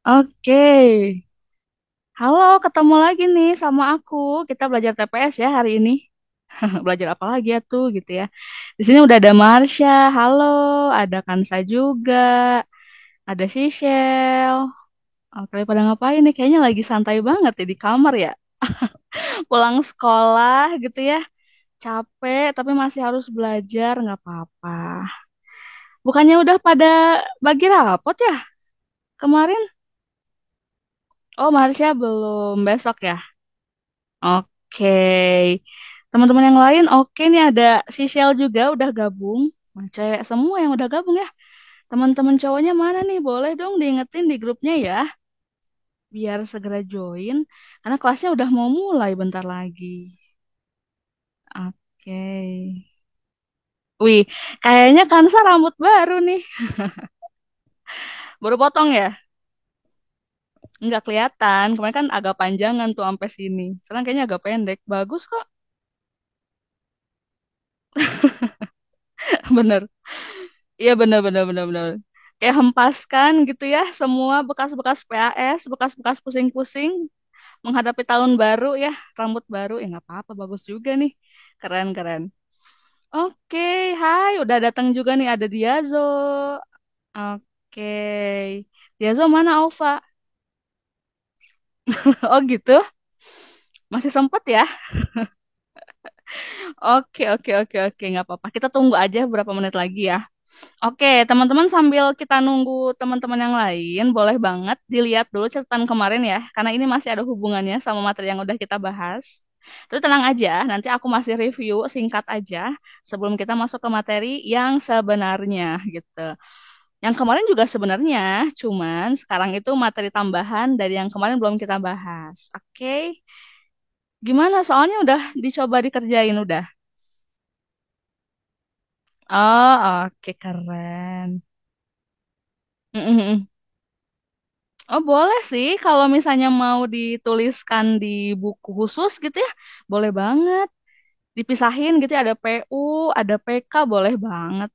Oke, halo, ketemu lagi nih sama aku. Kita belajar TPS ya hari ini. Belajar apa lagi ya tuh gitu ya. Di sini udah ada Marsha, halo, ada Kansa juga, ada Sichelle. Oke, pada ngapain nih? Kayaknya lagi santai banget ya di kamar ya. Pulang sekolah gitu ya, capek tapi masih harus belajar, nggak apa-apa. Bukannya udah pada bagi rapot ya kemarin? Oh, Marsha belum, besok ya. Oke. Teman-teman yang lain, oke nih ada si Shell juga udah gabung. Nah, cewek semua yang udah gabung ya. Teman-teman cowoknya mana nih? Boleh dong diingetin di grupnya ya, biar segera join. Karena kelasnya udah mau mulai bentar lagi. Oke. Wih, kayaknya Kansa rambut baru nih. Baru potong ya? Nggak kelihatan. Kemarin kan agak panjangan tuh sampai sini. Sekarang kayaknya agak pendek. Bagus kok. Bener. Iya benar benar benar benar. Kayak hempaskan gitu ya semua bekas-bekas PAS, bekas-bekas pusing-pusing menghadapi tahun baru ya, rambut baru ya nggak apa-apa bagus juga nih. Keren keren. Oke, hai, udah datang juga nih ada Diazo. Oke. Diazo mana Alfa? Oh gitu. Masih sempet ya? Oke, oke, oke, oke, nggak apa-apa. Kita tunggu aja beberapa menit lagi ya. Oke, teman-teman sambil kita nunggu teman-teman yang lain, boleh banget dilihat dulu catatan kemarin ya, karena ini masih ada hubungannya sama materi yang udah kita bahas. Terus tenang aja, nanti aku masih review singkat aja sebelum kita masuk ke materi yang sebenarnya gitu. Yang kemarin juga sebenarnya, cuman sekarang itu materi tambahan dari yang kemarin belum kita bahas. Oke, gimana? Soalnya udah dicoba dikerjain udah. Oh, oke, keren. Oh, boleh sih kalau misalnya mau dituliskan di buku khusus gitu ya. Boleh banget. Dipisahin gitu ya, ada PU, ada PK, boleh banget.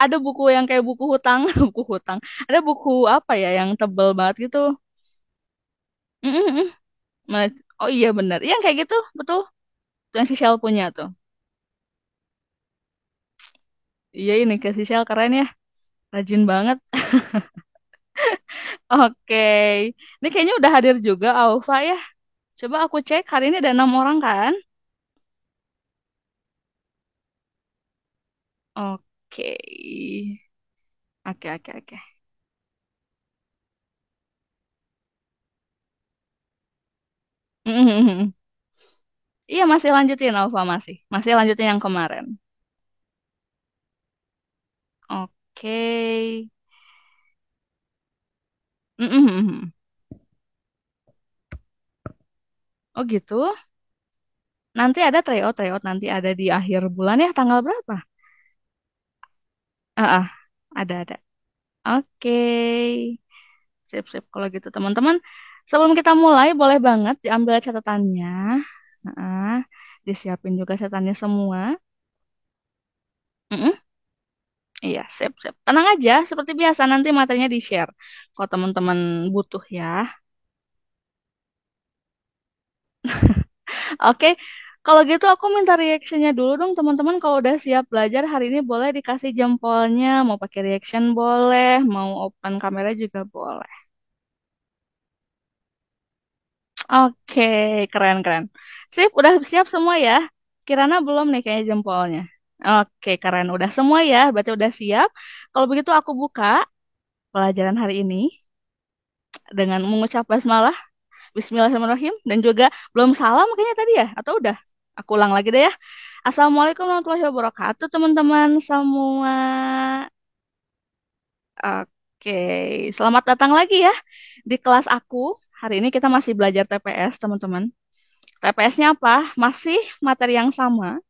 Ada buku yang kayak buku hutang, buku hutang. Ada buku apa ya yang tebel banget gitu. Mm, mm, mm. Oh iya benar. Yang kayak gitu, betul. Yang si Shell punya tuh. Iya ini ke si Shell keren ya. Rajin banget. Oke. Ini kayaknya udah hadir juga Aufa ya. Coba aku cek hari ini ada 6 orang kan? Oke. Oke, oke, oke. Mhm. Iya, masih lanjutin Alfa masih. Masih lanjutin yang kemarin. Oke. Mhm. Oh gitu. Nanti ada tryout nanti ada di akhir bulan ya, tanggal berapa? Ah, ah, ada. Oke. Sip-sip kalau gitu teman-teman. Sebelum kita mulai, boleh banget diambil catatannya. Nah, disiapin juga catatannya semua. Mm-mm. Iya, sip-sip. Tenang aja, seperti biasa nanti materinya di-share. Kalau teman-teman butuh ya. Oke, kalau gitu aku minta reactionnya dulu dong teman-teman. Kalau udah siap belajar hari ini boleh dikasih jempolnya, mau pakai reaction boleh, mau open kamera juga boleh. Oke, keren-keren. Sip, udah siap semua ya? Kirana belum nih kayaknya jempolnya. Oke, keren. Udah semua ya, berarti udah siap. Kalau begitu aku buka pelajaran hari ini dengan mengucap basmalah, Bismillahirrahmanirrahim, dan juga belum salam kayaknya tadi ya, atau udah? Aku ulang lagi deh ya. Assalamualaikum warahmatullahi wabarakatuh, teman-teman semua. Oke, selamat datang lagi ya di kelas aku. Hari ini kita masih belajar TPS, teman-teman. TPS-nya apa? Masih materi yang sama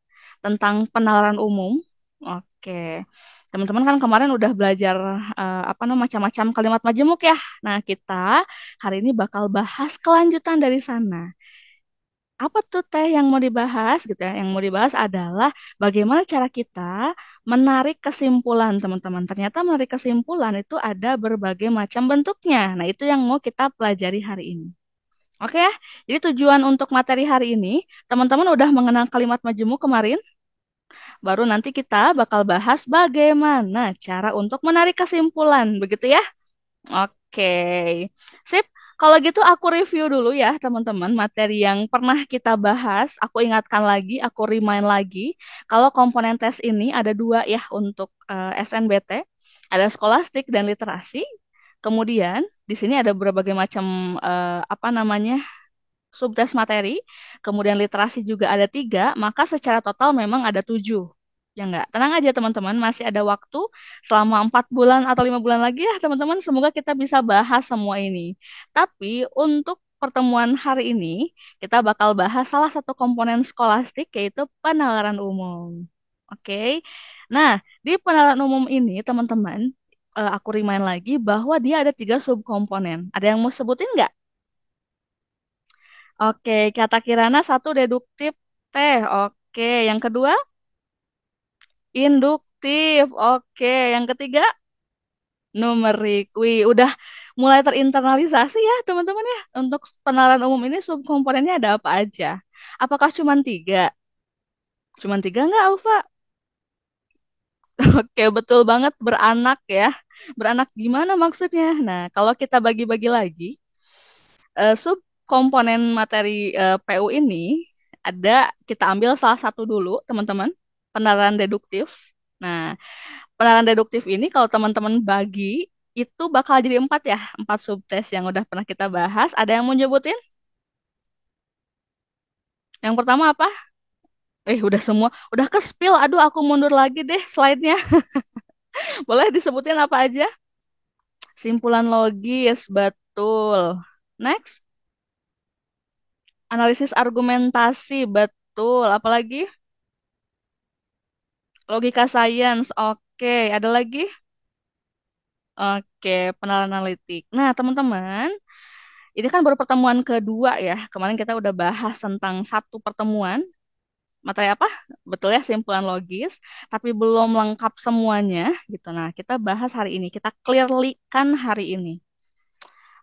tentang penalaran umum. Oke, teman-teman kan kemarin udah belajar apa namanya macam-macam kalimat majemuk ya. Nah, kita hari ini bakal bahas kelanjutan dari sana. Apa tuh teh yang mau dibahas gitu ya? Yang mau dibahas adalah bagaimana cara kita menarik kesimpulan, teman-teman. Ternyata menarik kesimpulan itu ada berbagai macam bentuknya. Nah, itu yang mau kita pelajari hari ini. Oke ya, jadi tujuan untuk materi hari ini, teman-teman udah mengenal kalimat majemuk kemarin, baru nanti kita bakal bahas bagaimana cara untuk menarik kesimpulan, begitu ya? Oke, sip. Kalau gitu aku review dulu ya teman-teman materi yang pernah kita bahas. Aku ingatkan lagi, aku remind lagi. Kalau komponen tes ini ada dua ya untuk SNBT, ada skolastik dan literasi. Kemudian di sini ada berbagai macam apa namanya subtes materi, kemudian literasi juga ada tiga, maka secara total memang ada tujuh. Ya enggak, tenang aja teman-teman, masih ada waktu selama 4 bulan atau 5 bulan lagi ya teman-teman, semoga kita bisa bahas semua ini. Tapi untuk pertemuan hari ini, kita bakal bahas salah satu komponen skolastik yaitu penalaran umum. Oke, nah di penalaran umum ini teman-teman, aku remind lagi bahwa dia ada tiga subkomponen. Ada yang mau sebutin nggak? Oke, kata Kirana satu deduktif teh. Oke, yang kedua induktif. Oke, yang ketiga numerik. Wih, udah mulai terinternalisasi ya teman-teman ya. Untuk penalaran umum ini subkomponennya ada apa aja? Apakah cuma tiga? Cuma tiga nggak, Alfa? Oke, betul banget beranak ya. Beranak gimana maksudnya? Nah, kalau kita bagi-bagi lagi, subkomponen materi PU ini ada kita ambil salah satu dulu, teman-teman, penalaran deduktif. Nah, penalaran deduktif ini kalau teman-teman bagi itu bakal jadi empat ya, empat subtes yang udah pernah kita bahas. Ada yang mau nyebutin? Yang pertama apa? Udah semua, udah ke spill. Aduh, aku mundur lagi deh slide-nya. Boleh disebutin apa aja? Simpulan logis, betul. Next, analisis argumentasi, betul. Apalagi? Logika sains, oke. Ada lagi? Oke, penalaran analitik. Nah, teman-teman, ini kan baru pertemuan kedua ya. Kemarin kita udah bahas tentang satu pertemuan. Materi apa? Betul ya, simpulan logis. Tapi belum lengkap semuanya gitu. Nah, kita bahas hari ini. Kita clearly-kan hari ini.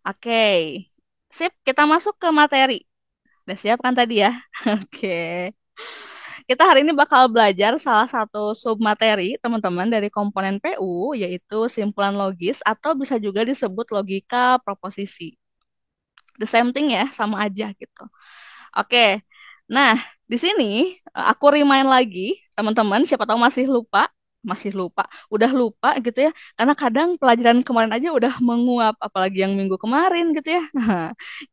Oke, sip. Kita masuk ke materi. Udah siap kan tadi ya? Oke. Kita hari ini bakal belajar salah satu submateri teman-teman dari komponen PU yaitu simpulan logis atau bisa juga disebut logika proposisi. The same thing ya, sama aja gitu. Oke. Nah, di sini aku remind lagi teman-teman siapa tahu masih lupa, udah lupa gitu ya. Karena kadang pelajaran kemarin aja udah menguap apalagi yang minggu kemarin gitu ya.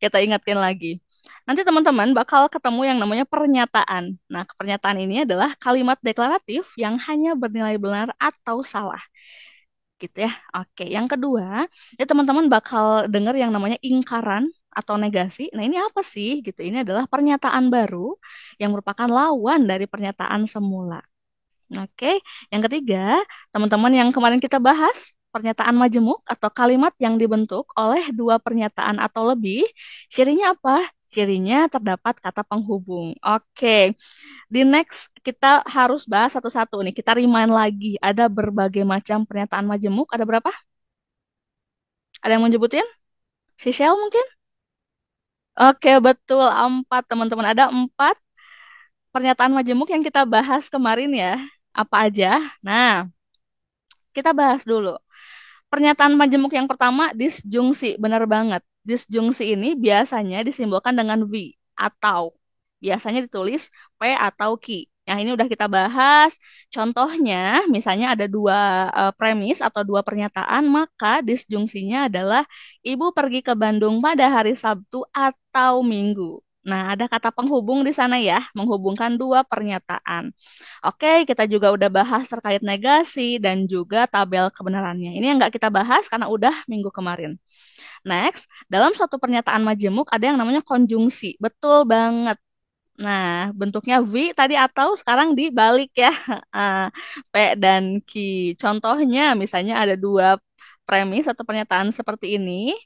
Kita ingatkan lagi. Nanti teman-teman bakal ketemu yang namanya pernyataan. Nah, pernyataan ini adalah kalimat deklaratif yang hanya bernilai benar atau salah. Gitu ya. Oke, yang kedua, ya teman-teman bakal dengar yang namanya ingkaran atau negasi. Nah, ini apa sih? Gitu. Ini adalah pernyataan baru yang merupakan lawan dari pernyataan semula. Oke, yang ketiga, teman-teman yang kemarin kita bahas, pernyataan majemuk atau kalimat yang dibentuk oleh dua pernyataan atau lebih, cirinya apa? Cirinya terdapat kata penghubung. Oke, di next kita harus bahas satu-satu nih. Kita remind lagi, ada berbagai macam pernyataan majemuk. Ada berapa? Ada yang mau nyebutin? Si Shell mungkin? Oke, betul. Empat, teman-teman. Ada empat pernyataan majemuk yang kita bahas kemarin ya. Apa aja? Nah, kita bahas dulu. Pernyataan majemuk yang pertama, disjungsi. Benar banget. Disjungsi ini biasanya disimbolkan dengan V atau. Biasanya ditulis P atau Q. Nah, ini udah kita bahas. Contohnya, misalnya ada dua premis atau dua pernyataan, maka disjungsinya adalah Ibu pergi ke Bandung pada hari Sabtu atau Minggu. Nah, ada kata penghubung di sana ya, menghubungkan dua pernyataan. Oke, kita juga udah bahas terkait negasi dan juga tabel kebenarannya. Ini yang nggak kita bahas karena udah minggu kemarin. Next, dalam suatu pernyataan majemuk ada yang namanya konjungsi. Betul banget. Nah, bentuknya V tadi atau sekarang dibalik ya. Ah, P dan Q. Contohnya, misalnya ada dua premis atau pernyataan seperti ini,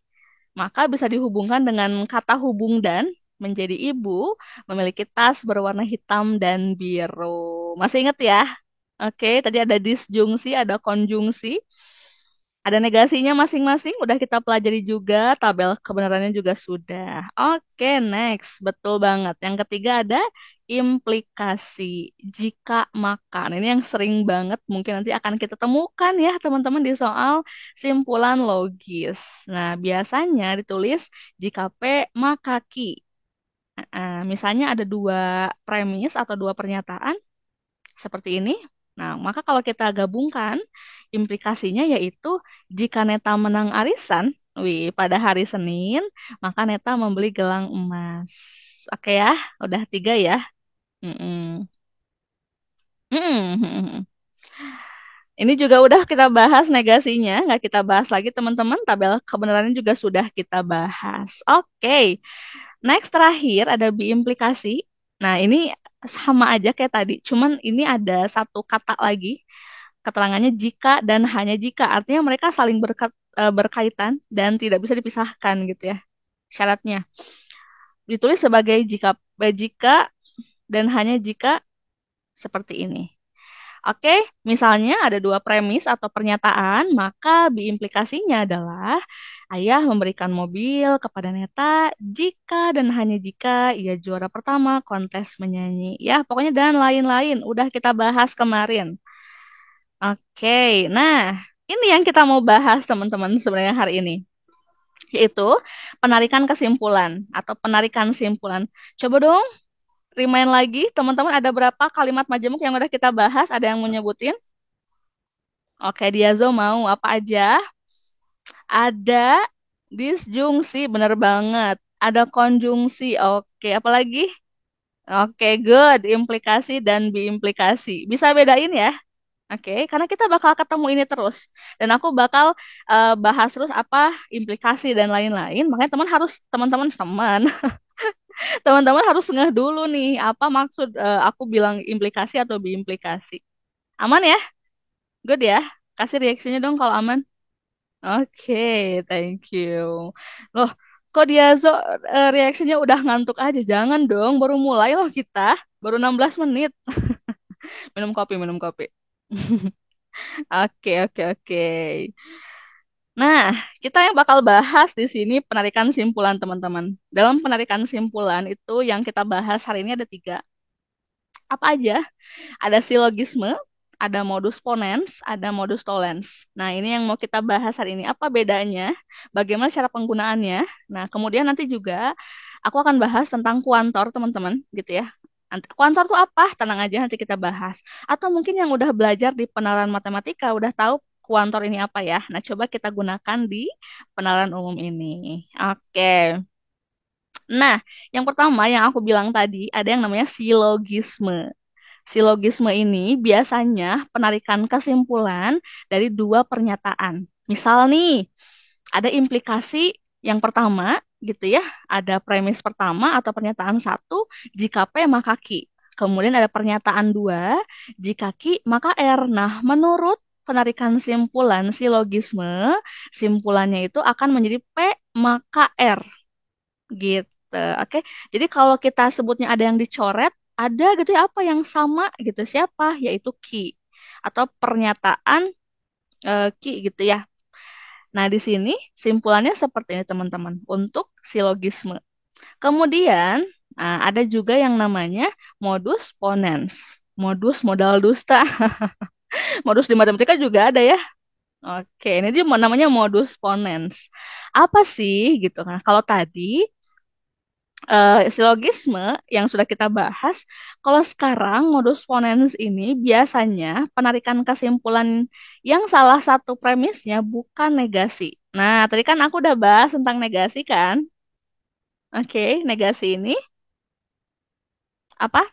maka bisa dihubungkan dengan kata hubung dan. menjadi ibu memiliki tas berwarna hitam dan biru. Masih ingat ya? Oke, tadi ada disjungsi, ada konjungsi. Ada negasinya masing-masing, udah kita pelajari juga, tabel kebenarannya juga sudah. Oke, next. Betul banget. Yang ketiga ada implikasi. Jika maka. Nah, ini yang sering banget mungkin nanti akan kita temukan ya teman-teman di soal simpulan logis. Nah, biasanya ditulis jika P maka Q. Misalnya ada dua premis atau dua pernyataan seperti ini. Nah, maka kalau kita gabungkan, implikasinya yaitu jika Neta menang arisan, pada hari Senin, maka Neta membeli gelang emas. Oke ya, udah tiga ya. Mm-mm. Mm-mm. Ini juga udah kita bahas negasinya, nggak kita bahas lagi teman-teman. Tabel kebenarannya juga sudah kita bahas. Oke, next terakhir ada biimplikasi. Nah, ini sama aja kayak tadi, cuman ini ada satu kata lagi. Keterangannya jika dan hanya jika. Artinya mereka saling berkaitan dan tidak bisa dipisahkan gitu ya. Syaratnya. Ditulis sebagai jika dan hanya jika seperti ini. Oke, misalnya ada dua premis atau pernyataan, maka biimplikasinya adalah ayah memberikan mobil kepada Neta jika dan hanya jika ia juara pertama kontes menyanyi. Ya, pokoknya dan lain-lain. Udah kita bahas kemarin. Oke, nah ini yang kita mau bahas teman-teman sebenarnya hari ini, yaitu penarikan kesimpulan atau penarikan simpulan. Coba dong remind lagi teman-teman ada berapa kalimat majemuk yang udah kita bahas? Ada yang mau nyebutin? Oke, Diazo mau apa aja? Ada disjungsi, bener banget. Ada konjungsi, oke. Apalagi? Oke, good. Implikasi dan biimplikasi. Bisa bedain ya? Oke, karena kita bakal ketemu ini terus. Dan aku bakal bahas terus apa implikasi dan lain-lain. Makanya teman-teman teman-teman harus ngeh dulu nih apa maksud aku bilang implikasi atau biimplikasi. Aman ya? Good ya? Kasih reaksinya dong kalau aman. Oke, thank you. Loh, kok dia reaksinya udah ngantuk aja? Jangan dong, baru mulai loh kita. Baru 16 menit. Minum kopi, minum kopi. Oke, oke, oke. Nah, kita yang bakal bahas di sini penarikan simpulan, teman-teman. Dalam penarikan simpulan itu yang kita bahas hari ini ada tiga. Apa aja? Ada silogisme, ada modus ponens, ada modus tollens. Nah, ini yang mau kita bahas hari ini. Apa bedanya? Bagaimana cara penggunaannya? Nah, kemudian nanti juga aku akan bahas tentang kuantor, teman-teman, gitu ya. Kuantor itu apa? Tenang aja nanti kita bahas. Atau mungkin yang udah belajar di penalaran matematika udah tahu kuantor ini apa ya. Nah, coba kita gunakan di penalaran umum ini. Oke. Nah, yang pertama yang aku bilang tadi ada yang namanya silogisme. Silogisme ini biasanya penarikan kesimpulan dari dua pernyataan. Misal nih, ada implikasi yang pertama gitu ya, ada premis pertama atau pernyataan satu, jika P maka Q. Kemudian ada pernyataan dua, jika Q maka R. Nah, menurut penarikan simpulan silogisme, simpulannya itu akan menjadi P maka R gitu. Oke. Jadi kalau kita sebutnya ada yang dicoret, ada gitu ya apa yang sama gitu. Siapa? Yaitu key atau pernyataan key gitu ya. Nah, di sini simpulannya seperti ini teman-teman untuk silogisme. Kemudian, nah, ada juga yang namanya modus ponens. Modus modal dusta. Modus di matematika juga ada ya. Oke, ini dia namanya modus ponens. Apa sih gitu? Nah, kalau tadi silogisme yang sudah kita bahas, kalau sekarang modus ponens ini biasanya penarikan kesimpulan yang salah satu premisnya bukan negasi. Nah, tadi kan aku udah bahas tentang negasi kan? Oke, negasi ini apa?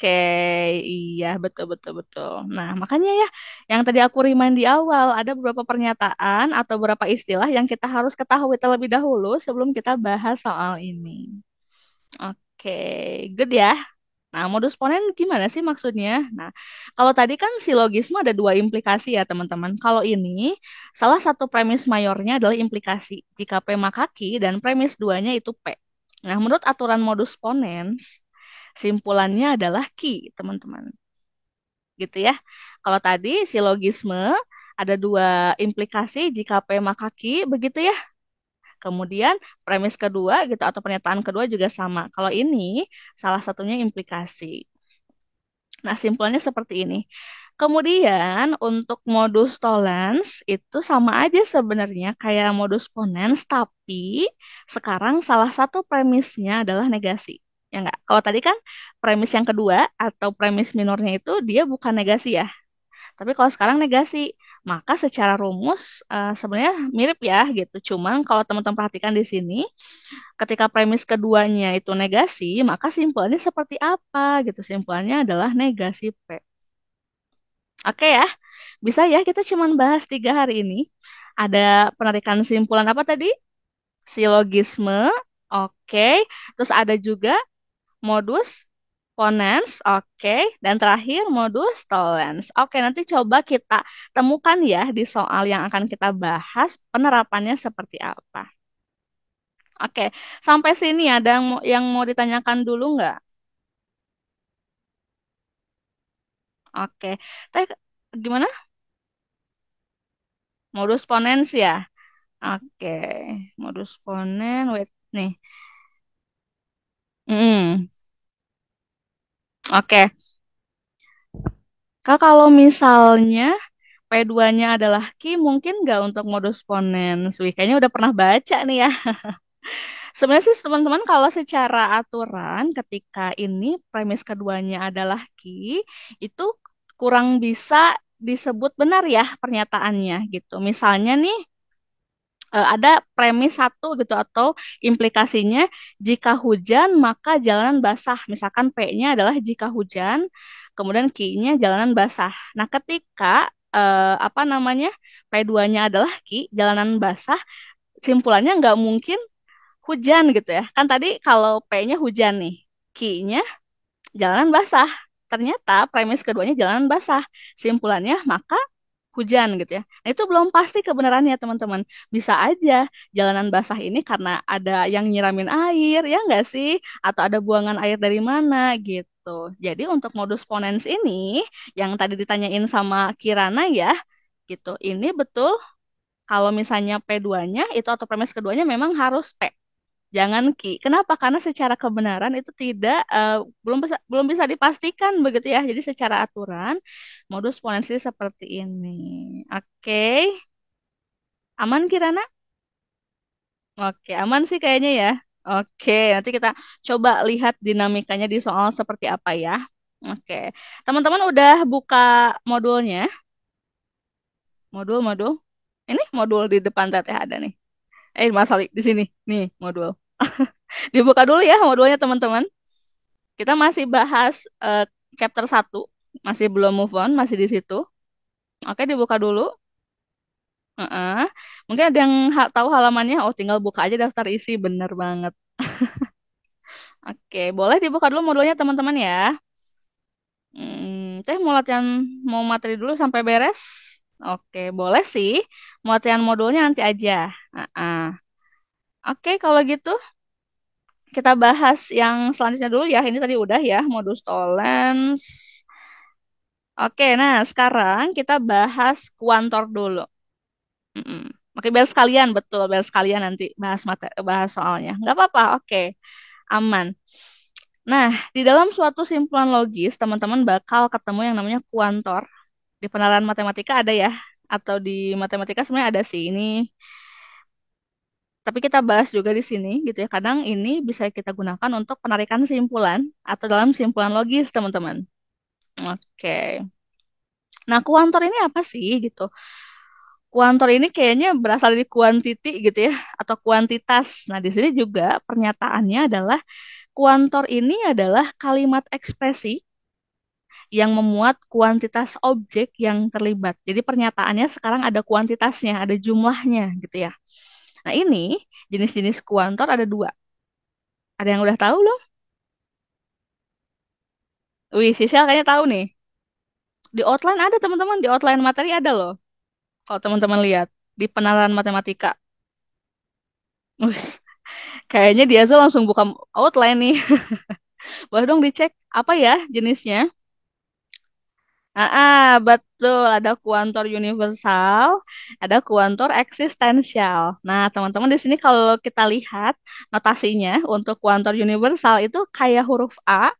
Oke, iya betul betul betul. Nah, makanya ya yang tadi aku remind di awal ada beberapa pernyataan atau beberapa istilah yang kita harus ketahui terlebih dahulu sebelum kita bahas soal ini. Oke, good ya. Nah, modus ponen gimana sih maksudnya? Nah, kalau tadi kan silogisme ada dua implikasi ya, teman-teman. Kalau ini, salah satu premis mayornya adalah implikasi. Jika P maka Q dan premis duanya itu P. Nah, menurut aturan modus ponens, simpulannya adalah ki, teman-teman. Gitu ya. Kalau tadi silogisme ada dua implikasi jika P maka Q, begitu ya. Kemudian premis kedua gitu atau pernyataan kedua juga sama. Kalau ini salah satunya implikasi. Nah, simpelnya seperti ini. Kemudian untuk modus tollens itu sama aja sebenarnya kayak modus ponens, tapi sekarang salah satu premisnya adalah negasi. Ya enggak? Kalau tadi kan premis yang kedua atau premis minornya itu dia bukan negasi ya. Tapi kalau sekarang negasi, maka secara rumus sebenarnya mirip ya gitu. Cuman kalau teman-teman perhatikan di sini, ketika premis keduanya itu negasi, maka simpulannya seperti apa gitu. Simpulannya adalah negasi P. Oke ya, bisa ya kita cuman bahas tiga hari ini. Ada penarikan simpulan apa tadi? Silogisme, oke. Terus ada juga modus ponens, oke. Dan terakhir modus tollens. Oke, nanti coba kita temukan ya di soal yang akan kita bahas penerapannya seperti apa. Oke, sampai sini ada yang mau ditanyakan dulu nggak? Oke, Teh, gimana? Modus ponens ya? Oke, modus ponen, wait nih. Hmm, oke. Kak, kalau misalnya P2-nya adalah ki, mungkin nggak untuk modus ponens? Wih, kayaknya udah pernah baca nih ya. Sebenarnya sih teman-teman kalau secara aturan ketika ini premis keduanya adalah ki, itu kurang bisa disebut benar ya pernyataannya gitu. Misalnya nih ada premis satu gitu atau implikasinya jika hujan maka jalanan basah. Misalkan P-nya adalah jika hujan, kemudian Q-nya jalanan basah. Nah, ketika apa namanya P2-nya adalah Q, jalanan basah, simpulannya nggak mungkin hujan gitu ya. Kan tadi kalau P-nya hujan nih, Q-nya jalanan basah. Ternyata premis keduanya jalanan basah. Simpulannya maka hujan gitu ya. Nah, itu belum pasti kebenarannya teman-teman. Bisa aja jalanan basah ini karena ada yang nyiramin air, ya enggak sih? Atau ada buangan air dari mana gitu. Jadi untuk modus ponens ini yang tadi ditanyain sama Kirana ya, gitu. Ini betul kalau misalnya P2-nya itu atau premis keduanya memang harus P. Jangan Ki. Kenapa? Karena secara kebenaran itu tidak belum bisa dipastikan begitu ya. Jadi secara aturan modus ponensi seperti ini. Oke, aman Kirana? Oke, aman sih kayaknya ya. Oke, nanti kita coba lihat dinamikanya di soal seperti apa ya. Oke, teman-teman udah buka modulnya? Modul-modul. Ini modul di depan teteh ada nih. Mas Sali, di sini. Nih, modul. Dibuka dulu ya modulnya teman-teman. Kita masih bahas chapter 1, masih belum move on, masih di situ. Oke, dibuka dulu. Heeh. Mungkin ada yang tahu halamannya, oh tinggal buka aja daftar isi, bener banget. Oke, boleh dibuka dulu modulnya teman-teman ya. Teh mau latihan, mau materi dulu sampai beres? Oke, boleh sih. Mau latihan modulnya nanti aja. Heeh. Oke, kalau gitu kita bahas yang selanjutnya dulu ya. Ini tadi udah ya, modus tollens. Oke, nah sekarang kita bahas kuantor dulu. Mm-mm. Oke, biar sekalian, betul, biar sekalian nanti bahas bahas soalnya. Nggak apa-apa, oke, aman. Nah, di dalam suatu simpulan logis, teman-teman bakal ketemu yang namanya kuantor. Di penerapan matematika ada ya, atau di matematika sebenarnya ada sih ini. Tapi kita bahas juga di sini, gitu ya. Kadang ini bisa kita gunakan untuk penarikan simpulan atau dalam simpulan logis, teman-teman. Oke. Nah, kuantor ini apa sih gitu? Kuantor ini kayaknya berasal dari kuantiti gitu ya, atau kuantitas. Nah, di sini juga pernyataannya adalah kuantor ini adalah kalimat ekspresi yang memuat kuantitas objek yang terlibat. Jadi pernyataannya sekarang ada kuantitasnya, ada jumlahnya gitu ya. Nah, ini jenis-jenis kuantor ada dua. Ada yang udah tahu loh? Wih, Sisil kayaknya tahu nih. Di outline ada teman-teman, di outline materi ada loh. Kalau teman-teman lihat di penalaran matematika. Wih, Kayaknya dia tuh langsung buka outline nih. Boleh dong dicek apa ya jenisnya? Betul. Ada kuantor universal, ada kuantor eksistensial. Nah, teman-teman di sini kalau kita lihat notasinya untuk kuantor universal itu kayak huruf A,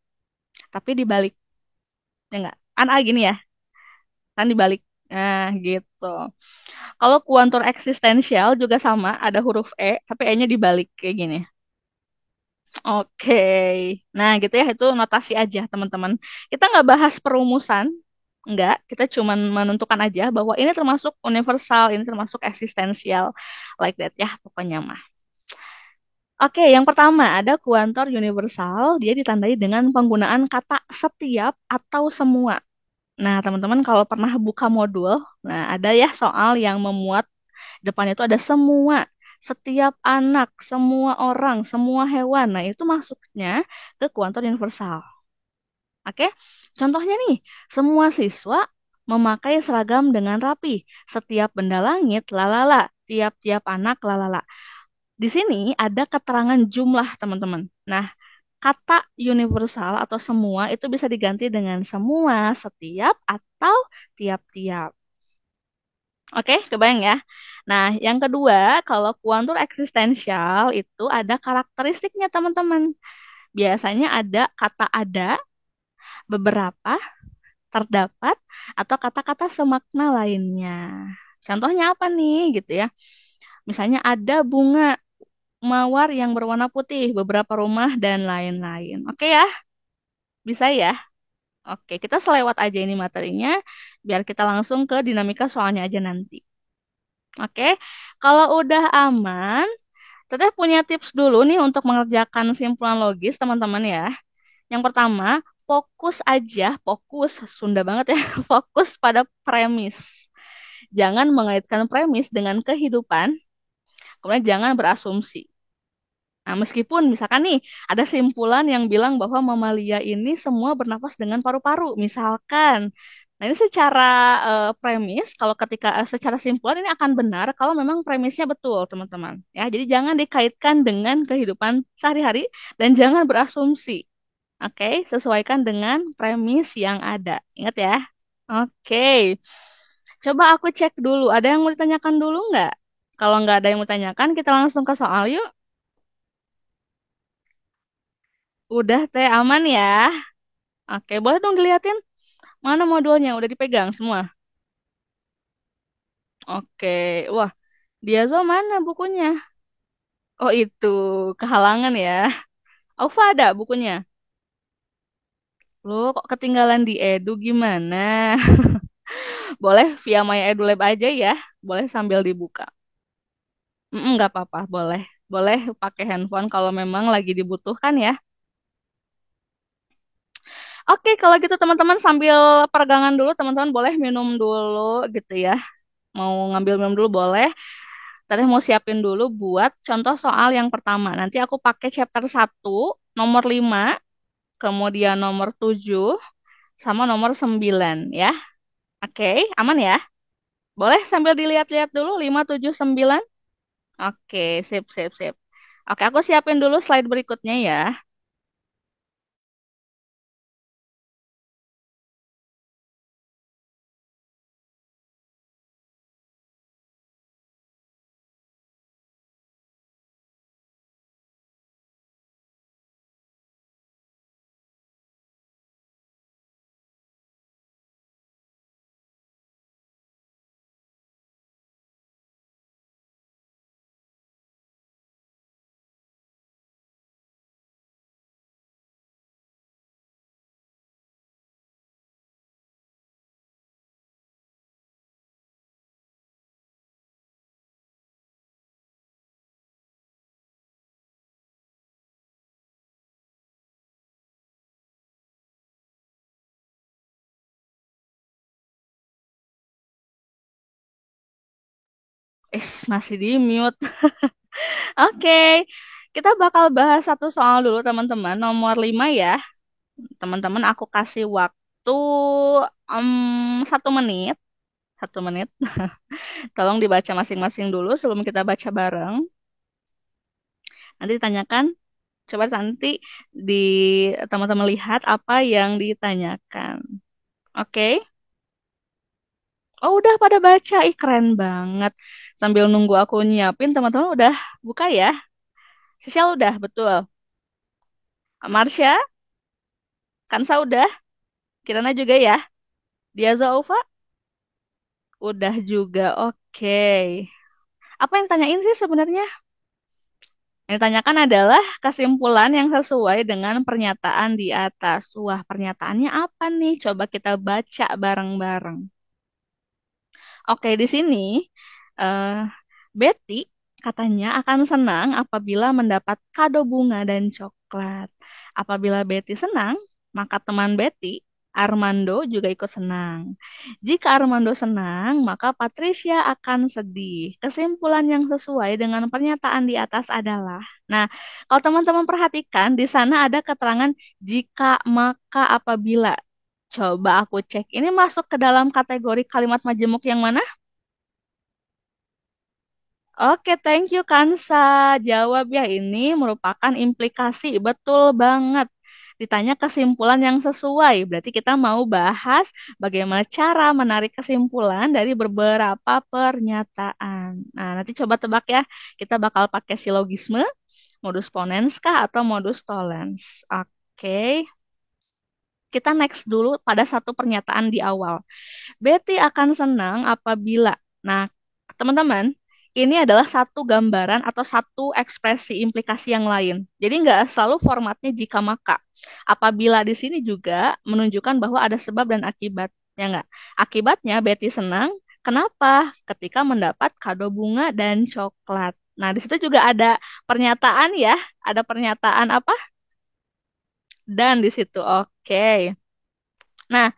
tapi dibalik. Ya enggak? Kan A gini ya, kan dibalik. Nah, gitu. Kalau kuantor eksistensial juga sama, ada huruf E, tapi E-nya dibalik kayak gini. Oke, nah gitu ya itu notasi aja teman-teman. Kita nggak bahas perumusan, nggak. Kita cuma menentukan aja bahwa ini termasuk universal, ini termasuk eksistensial, like that ya pokoknya mah. Oke, yang pertama ada kuantor universal, dia ditandai dengan penggunaan kata setiap atau semua. Nah, teman-teman kalau pernah buka modul, nah ada ya soal yang memuat depannya itu ada semua, setiap anak, semua orang, semua hewan. Nah, itu masuknya ke kuantum universal. Oke? Contohnya nih, semua siswa memakai seragam dengan rapi. Setiap benda langit, lalala. Tiap-tiap anak, lalala. Di sini ada keterangan jumlah, teman-teman. Nah, kata universal atau semua itu bisa diganti dengan semua, setiap, atau tiap-tiap. Oke, kebayang ya. Nah, yang kedua, kalau kuantum eksistensial itu ada karakteristiknya, teman-teman. Biasanya ada kata ada, beberapa, terdapat, atau kata-kata semakna lainnya. Contohnya apa nih, gitu ya. Misalnya ada bunga mawar yang berwarna putih, beberapa rumah, dan lain-lain. Oke ya, bisa ya. Oke, kita selewat aja ini materinya, biar kita langsung ke dinamika soalnya aja nanti. Oke, kalau udah aman, Teteh punya tips dulu nih untuk mengerjakan simpulan logis, teman-teman ya. Yang pertama, fokus aja, fokus, Sunda banget ya, fokus pada premis. Jangan mengaitkan premis dengan kehidupan, kemudian jangan berasumsi. Nah, meskipun misalkan nih, ada simpulan yang bilang bahwa mamalia ini semua bernapas dengan paru-paru, misalkan. Nah, ini secara premis, kalau ketika secara simpulan ini akan benar kalau memang premisnya betul, teman-teman. Ya, jadi jangan dikaitkan dengan kehidupan sehari-hari dan jangan berasumsi. Oke, sesuaikan dengan premis yang ada. Ingat ya. Oke, coba aku cek dulu. Ada yang mau ditanyakan dulu nggak? Kalau nggak ada yang mau ditanyakan, kita langsung ke soal yuk. Udah teh aman ya. Oke, boleh dong diliatin. Mana modulnya? Udah dipegang semua. Oke, wah, dia tuh mana bukunya? Oh itu, kehalangan ya. Alfa ada bukunya. Loh, kok ketinggalan di Edu gimana? Boleh via My Edu Lab aja ya. Boleh sambil dibuka. Nggak apa-apa, boleh. Boleh pakai handphone kalau memang lagi dibutuhkan ya. Oke, kalau gitu teman-teman sambil peregangan dulu, teman-teman boleh minum dulu gitu ya. Mau ngambil minum dulu boleh. Tadi mau siapin dulu buat contoh soal yang pertama. Nanti aku pakai chapter 1, nomor 5, kemudian nomor 7, sama nomor 9 ya. Oke, aman ya? Boleh sambil dilihat-lihat dulu 5, 7, 9. Oke, sip, sip, sip. Oke, aku siapin dulu slide berikutnya ya. Masih di mute. Oke, kita bakal bahas satu soal dulu teman-teman. Nomor 5 ya. Teman-teman aku kasih waktu 1 menit. 1 menit. Tolong dibaca masing-masing dulu sebelum kita baca bareng. Nanti ditanyakan, coba nanti di teman-teman lihat apa yang ditanyakan. Oke? Oh, udah pada baca. Ih, keren banget. Sambil nunggu aku nyiapin, teman-teman udah buka ya? Sisil udah, betul. Marsha, Kansa udah. Kirana juga ya. Diaza Ova, udah juga. Oke. Apa yang tanyain sih sebenarnya? Yang ditanyakan adalah kesimpulan yang sesuai dengan pernyataan di atas. Wah, pernyataannya apa nih? Coba kita baca bareng-bareng. Oke, di sini eh, Betty katanya akan senang apabila mendapat kado bunga dan coklat. Apabila Betty senang, maka teman Betty, Armando juga ikut senang. Jika Armando senang, maka Patricia akan sedih. Kesimpulan yang sesuai dengan pernyataan di atas adalah, nah, kalau teman-teman perhatikan, di sana ada keterangan jika, maka, apabila. Coba aku cek. Ini masuk ke dalam kategori kalimat majemuk yang mana? Oke, thank you Kansa. Jawab ya, ini merupakan implikasi. Betul banget. Ditanya kesimpulan yang sesuai. Berarti kita mau bahas bagaimana cara menarik kesimpulan dari beberapa pernyataan. Nah, nanti coba tebak ya. Kita bakal pakai silogisme, modus ponens kah atau modus tollens. Oke, kita next dulu pada satu pernyataan di awal. Betty akan senang apabila. Nah, teman-teman, ini adalah satu gambaran atau satu ekspresi implikasi yang lain. Jadi nggak selalu formatnya jika maka. Apabila di sini juga menunjukkan bahwa ada sebab dan akibat. Ya nggak? Akibatnya Betty senang. Kenapa? Ketika mendapat kado bunga dan coklat. Nah, di situ juga ada pernyataan ya. Ada pernyataan apa? Dan di situ. Oke. Nah,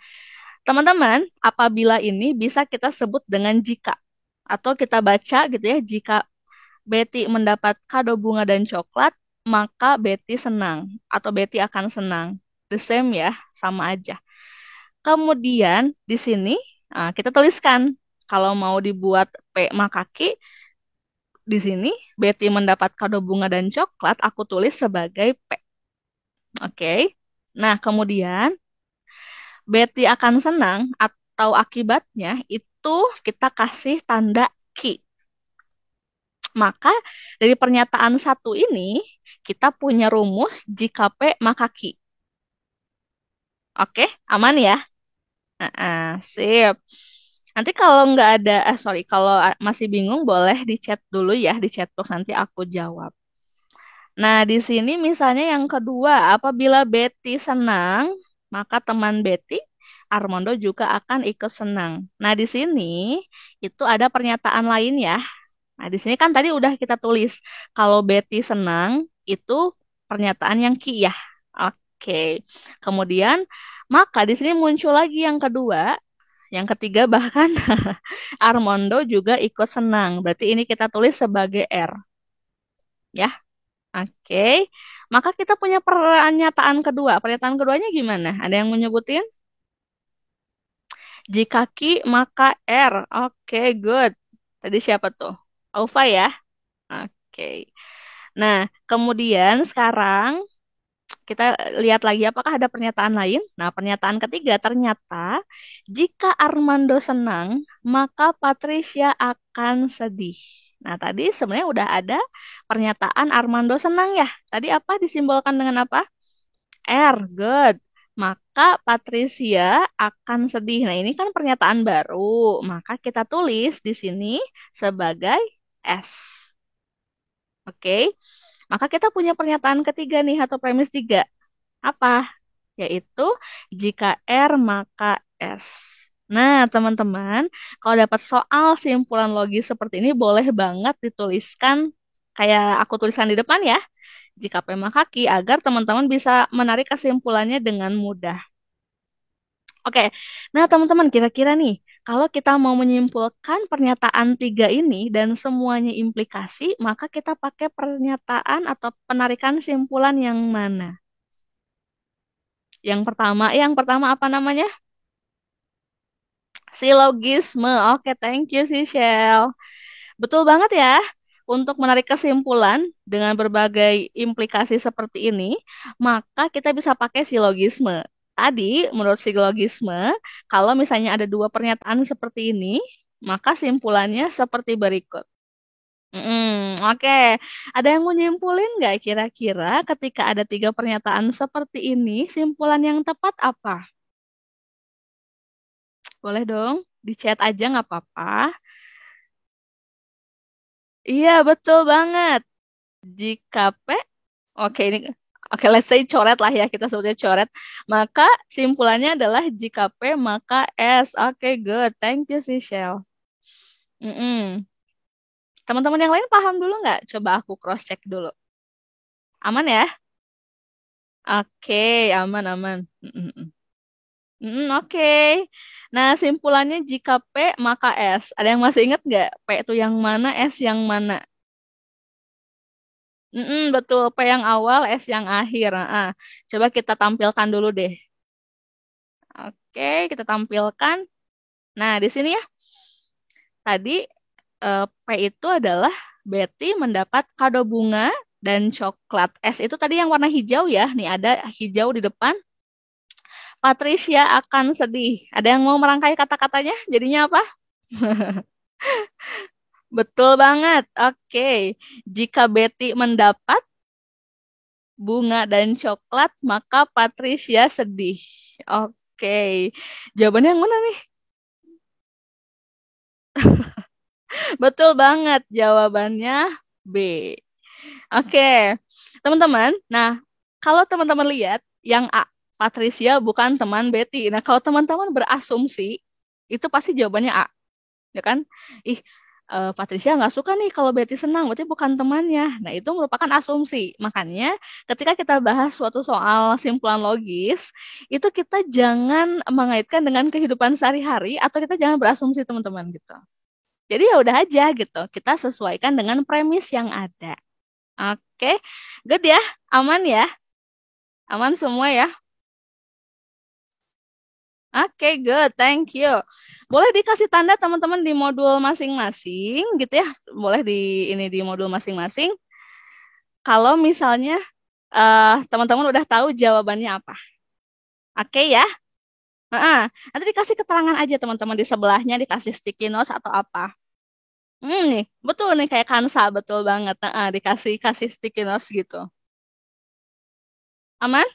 teman-teman, apabila ini bisa kita sebut dengan jika. Atau kita baca gitu ya, jika Betty mendapat kado bunga dan coklat, maka Betty senang. Atau Betty akan senang. The same ya, sama aja. Kemudian di sini kita tuliskan. Kalau mau dibuat P makaki, di sini Betty mendapat kado bunga dan coklat, aku tulis sebagai P. Oke. Nah, kemudian Betty akan senang atau akibatnya itu kita kasih tanda ki. Maka dari pernyataan satu ini kita punya rumus jika P maka ki. Oke, aman ya? Sip. Nanti kalau nggak ada, sorry, kalau masih bingung boleh di chat dulu ya, di chat box nanti aku jawab. Nah, di sini misalnya yang kedua, apabila Betty senang, maka teman Betty, Armando juga akan ikut senang. Nah, di sini itu ada pernyataan lain ya. Nah, di sini kan tadi udah kita tulis kalau Betty senang itu pernyataan yang ki ya. Oke. Kemudian maka di sini muncul lagi yang kedua, yang ketiga bahkan Armando juga ikut senang. Berarti ini kita tulis sebagai R ya. Oke. Maka kita punya pernyataan kedua. Pernyataan keduanya gimana? Ada yang menyebutin? Jika ki maka R. Oke, good. Tadi siapa tuh? Alfa ya? Oke. Nah, kemudian sekarang kita lihat lagi apakah ada pernyataan lain. Nah, pernyataan ketiga ternyata jika Armando senang, maka Patricia akan sedih. Nah, tadi sebenarnya udah ada pernyataan Armando senang ya. Tadi apa disimbolkan dengan apa? R, good. Maka Patricia akan sedih. Nah, ini kan pernyataan baru. Maka kita tulis di sini sebagai S. Oke. Maka kita punya pernyataan ketiga nih atau premis tiga. Apa? Yaitu jika R maka S. Nah, teman-teman, kalau dapat soal simpulan logis seperti ini boleh banget dituliskan kayak aku tuliskan di depan ya. Jika P maka Q agar teman-teman bisa menarik kesimpulannya dengan mudah. Oke, nah teman-teman kira-kira nih, kalau kita mau menyimpulkan pernyataan tiga ini dan semuanya implikasi, maka kita pakai pernyataan atau penarikan simpulan yang mana? Yang pertama apa namanya? Silogisme. Oke, thank you, Shell. Betul banget ya. Untuk menarik kesimpulan dengan berbagai implikasi seperti ini, maka kita bisa pakai silogisme. Tadi, menurut silogisme, kalau misalnya ada dua pernyataan seperti ini, maka simpulannya seperti berikut. Oke. Ada yang mau nyimpulin nggak kira-kira ketika ada tiga pernyataan seperti ini, simpulan yang tepat apa? Boleh dong, di chat aja nggak apa-apa. Iya, betul banget. Jika P, oke ini, oke let's say coret lah ya, kita sebutnya coret. Maka simpulannya adalah jika P maka S. Oke, good. Thank you, Sichelle. Mm-mm. Teman-teman yang lain paham dulu nggak? Coba aku cross check dulu. Aman ya? Oke, aman, aman. Mm-mm. Oke. Nah, simpulannya jika P maka S. Ada yang masih ingat nggak? P itu yang mana, S yang mana? Betul, P yang awal, S yang akhir. Ah, coba kita tampilkan dulu deh. Oke, kita tampilkan. Nah, di sini ya, tadi P itu adalah Betty mendapat kado bunga dan coklat. S itu tadi yang warna hijau ya. Nih ada hijau di depan. Patricia akan sedih. Ada yang mau merangkai kata-katanya? Jadinya apa? Betul banget. Oke. Jika Betty mendapat bunga dan coklat, maka Patricia sedih. Oke. Jawabannya yang mana nih? Betul banget. Jawabannya B. Oke. Teman-teman, nah kalau teman-teman lihat yang A, Patricia bukan teman Betty. Nah, kalau teman-teman berasumsi, itu pasti jawabannya A. Ya kan? Ih, Patricia nggak suka nih kalau Betty senang, berarti bukan temannya. Nah, itu merupakan asumsi. Makanya, ketika kita bahas suatu soal simpulan logis, itu kita jangan mengaitkan dengan kehidupan sehari-hari atau kita jangan berasumsi teman-teman gitu. Jadi ya udah aja gitu. Kita sesuaikan dengan premis yang ada. Oke, good ya, aman ya, aman semua ya. Oke, good, thank you. Boleh dikasih tanda teman-teman di modul masing-masing gitu ya. Boleh di ini di modul masing-masing. Kalau misalnya teman-teman udah tahu jawabannya apa. Oke ya. Heeh. Nanti dikasih keterangan aja teman-teman di sebelahnya dikasih sticky notes atau apa. Nih, betul nih kayak Kansa, betul banget. Dikasih kasih sticky notes gitu. Aman?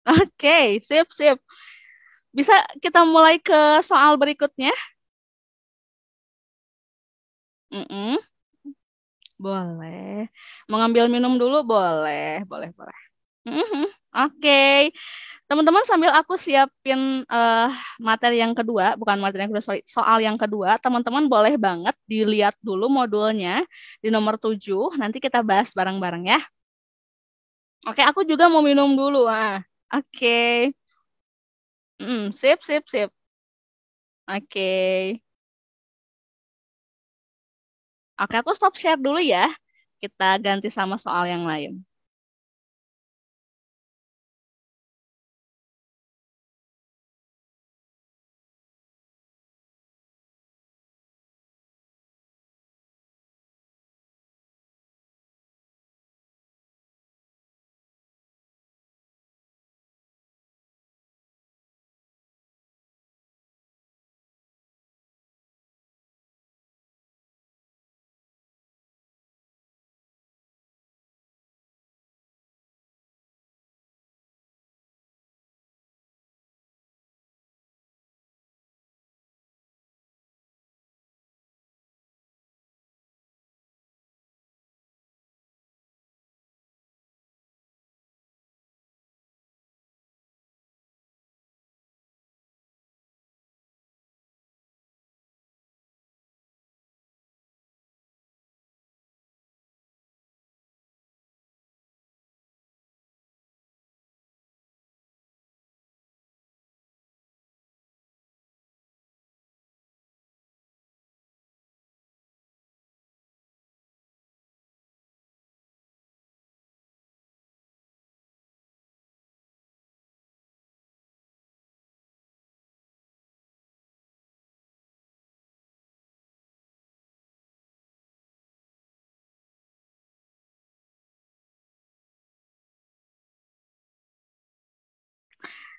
Oke, sip, sip. Bisa kita mulai ke soal berikutnya? Mm-mm. Boleh. Mengambil minum dulu boleh, boleh, boleh. Mhm. Oke, teman-teman sambil aku siapin materi yang kedua, bukan materi yang kedua, sorry, soal yang kedua, teman-teman boleh banget dilihat dulu modulnya di nomor 7. Nanti kita bahas bareng-bareng ya. Oke, aku juga mau minum dulu. Oke. Sip, sip, sip. Oke. Oke, aku stop share dulu ya. Kita ganti sama soal yang lain.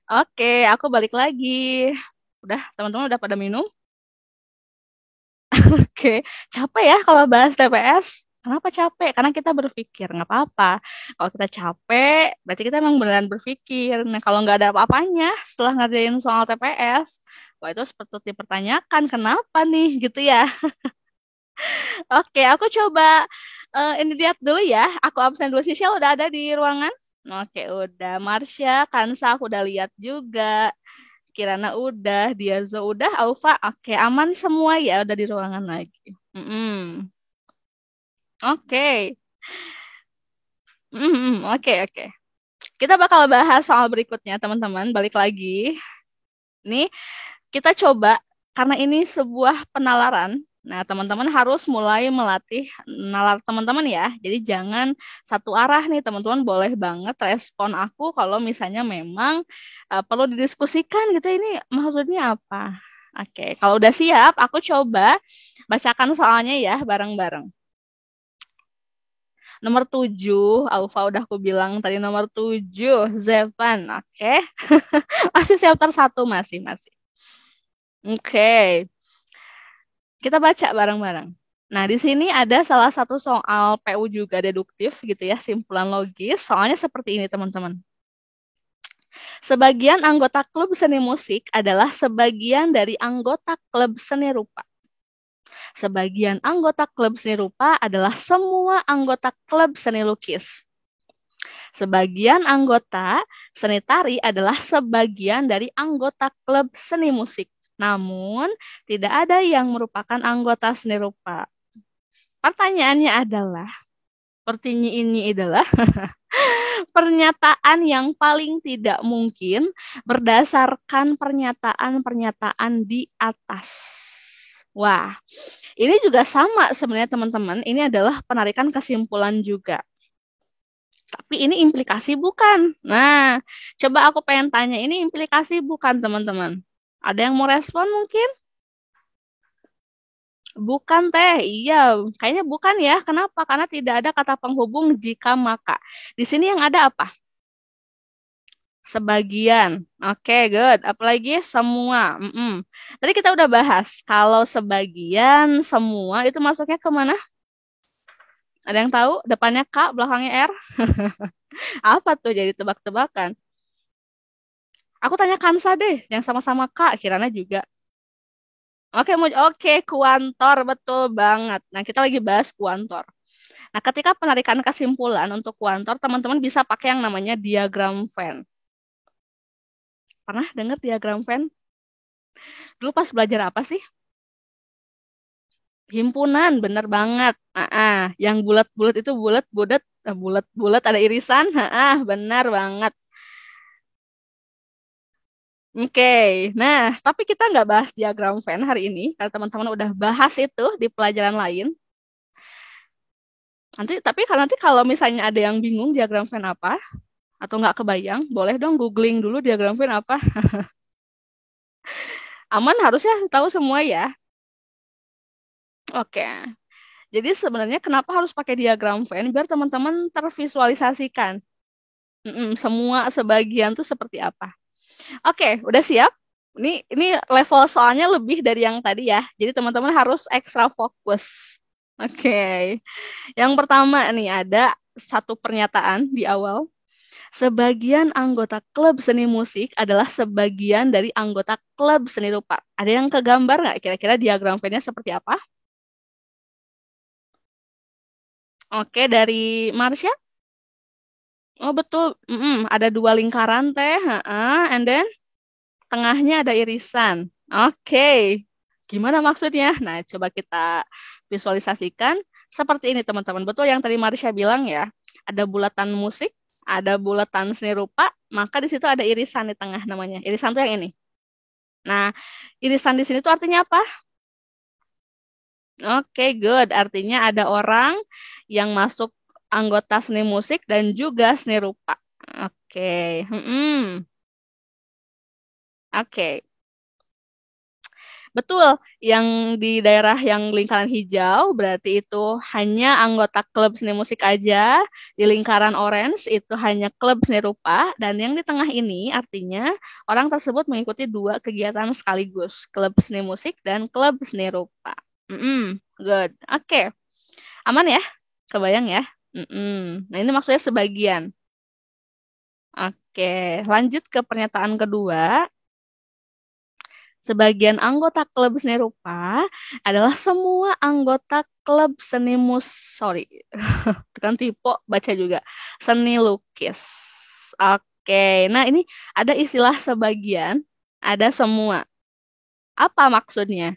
Oke, aku balik lagi. Udah, teman-teman udah pada minum? Oke, capek ya kalau bahas TPS. Kenapa capek? Karena kita berpikir, nggak apa-apa. Kalau kita capek, berarti kita emang beneran berpikir. Nah, kalau nggak ada apa-apanya setelah ngerjain soal TPS, wah itu seperti dipertanyakan, kenapa nih gitu ya. Oke, aku coba ini lihat dulu ya. Aku absen dulu. Sisil udah ada di ruangan? Oke, udah. Marsha, Kansa aku udah lihat juga. Kirana udah, Diazo udah, Aufa, oke aman semua ya udah di ruangan lagi. Mm-mm. Oke. Oke, oke. Kita bakal bahas soal berikutnya, teman-teman. Balik lagi. Nih, kita coba karena ini sebuah penalaran. Nah, teman-teman harus mulai melatih nalar teman-teman ya. Jadi jangan satu arah nih, teman-teman boleh banget respon aku kalau misalnya memang perlu didiskusikan gitu. Ini maksudnya apa? Oke, kalau udah siap, aku coba bacakan soalnya ya bareng-bareng. Nomor 7, Aufa udah aku bilang tadi nomor 7, Zevan. Oke, masih chapter 1 masih. Oke, kita baca bareng-bareng. Nah, di sini ada salah satu soal PU juga deduktif gitu ya, simpulan logis. Soalnya seperti ini, teman-teman. Sebagian anggota klub seni musik adalah sebagian dari anggota klub seni rupa. Sebagian anggota klub seni rupa adalah semua anggota klub seni lukis. Sebagian anggota seni tari adalah sebagian dari anggota klub seni musik. Namun, tidak ada yang merupakan anggota seni rupa. Pertanyaannya adalah, pertanyaannya adalah pernyataan yang paling tidak mungkin berdasarkan pernyataan-pernyataan di atas. Wah, ini juga sama sebenarnya teman-teman. Ini adalah penarikan kesimpulan juga. Tapi ini implikasi bukan. Nah, coba aku pengen tanya, ini implikasi bukan teman-teman? Ada yang mau respon mungkin? Bukan teh, iya, kayaknya bukan ya. Kenapa? Karena tidak ada kata penghubung jika maka. Di sini yang ada apa? Sebagian. Oke, good. Apalagi semua. Tadi kita udah bahas. Kalau sebagian, semua itu masuknya kemana? Ada yang tahu? Depannya K, belakangnya R. Apa tuh jadi tebak-tebakan? Aku tanya Kansa deh, yang sama-sama K, Kirana juga. Oke, oke, kuantor, betul banget. Nah, kita lagi bahas kuantor. Nah, ketika penarikan kesimpulan untuk kuantor, teman-teman bisa pakai yang namanya diagram Venn. Pernah dengar diagram Venn? Dulu pas belajar apa sih? Himpunan, bener banget. Yang bulat-bulat itu bulat-bulat ada irisan. Benar banget. Oke, nah tapi kita nggak bahas diagram Venn hari ini karena teman-teman udah bahas itu di pelajaran lain. Tapi nanti kalau misalnya ada yang bingung diagram Venn apa atau nggak kebayang, boleh dong googling dulu diagram Venn apa. Aman harusnya tahu semua ya. Oke. Jadi sebenarnya kenapa harus pakai diagram Venn biar teman-teman tervisualisasikan. Semua sebagian tuh seperti apa. Oke, udah siap? Ini level soalnya lebih dari yang tadi ya. Jadi teman-teman harus ekstra fokus. Oke. Yang pertama nih ada satu pernyataan di awal. Sebagian anggota klub seni musik adalah sebagian dari anggota klub seni rupa. Ada yang kegambar nggak kira-kira diagram Venn-nya seperti apa? Oke, dari Marsha? Oh betul, ada dua lingkaran teh, and then tengahnya ada irisan. Oke, gimana maksudnya? Nah, coba kita visualisasikan seperti ini teman-teman. Betul yang tadi Marsha bilang ya, ada bulatan musik, ada bulatan seni rupa, maka di situ ada irisan di tengah namanya. Irisan tuh yang ini. Nah, irisan di sini tuh artinya apa? Oke, good. Artinya ada orang yang masuk anggota seni musik dan juga seni rupa. Oke, Oke. Betul, yang di daerah yang lingkaran hijau berarti itu hanya anggota klub seni musik aja. Di lingkaran orange itu hanya klub seni rupa, dan yang di tengah ini artinya orang tersebut mengikuti dua kegiatan sekaligus, klub seni musik dan klub seni rupa. Good. Oke, aman ya? Kebayang ya? Nah, ini maksudnya sebagian. Oke, lanjut ke pernyataan kedua. Sebagian anggota klub seni rupa adalah semua anggota klub seni sorry, tekan tipe baca juga. Seni lukis. Oke, nah ini ada istilah sebagian, ada semua. Apa maksudnya?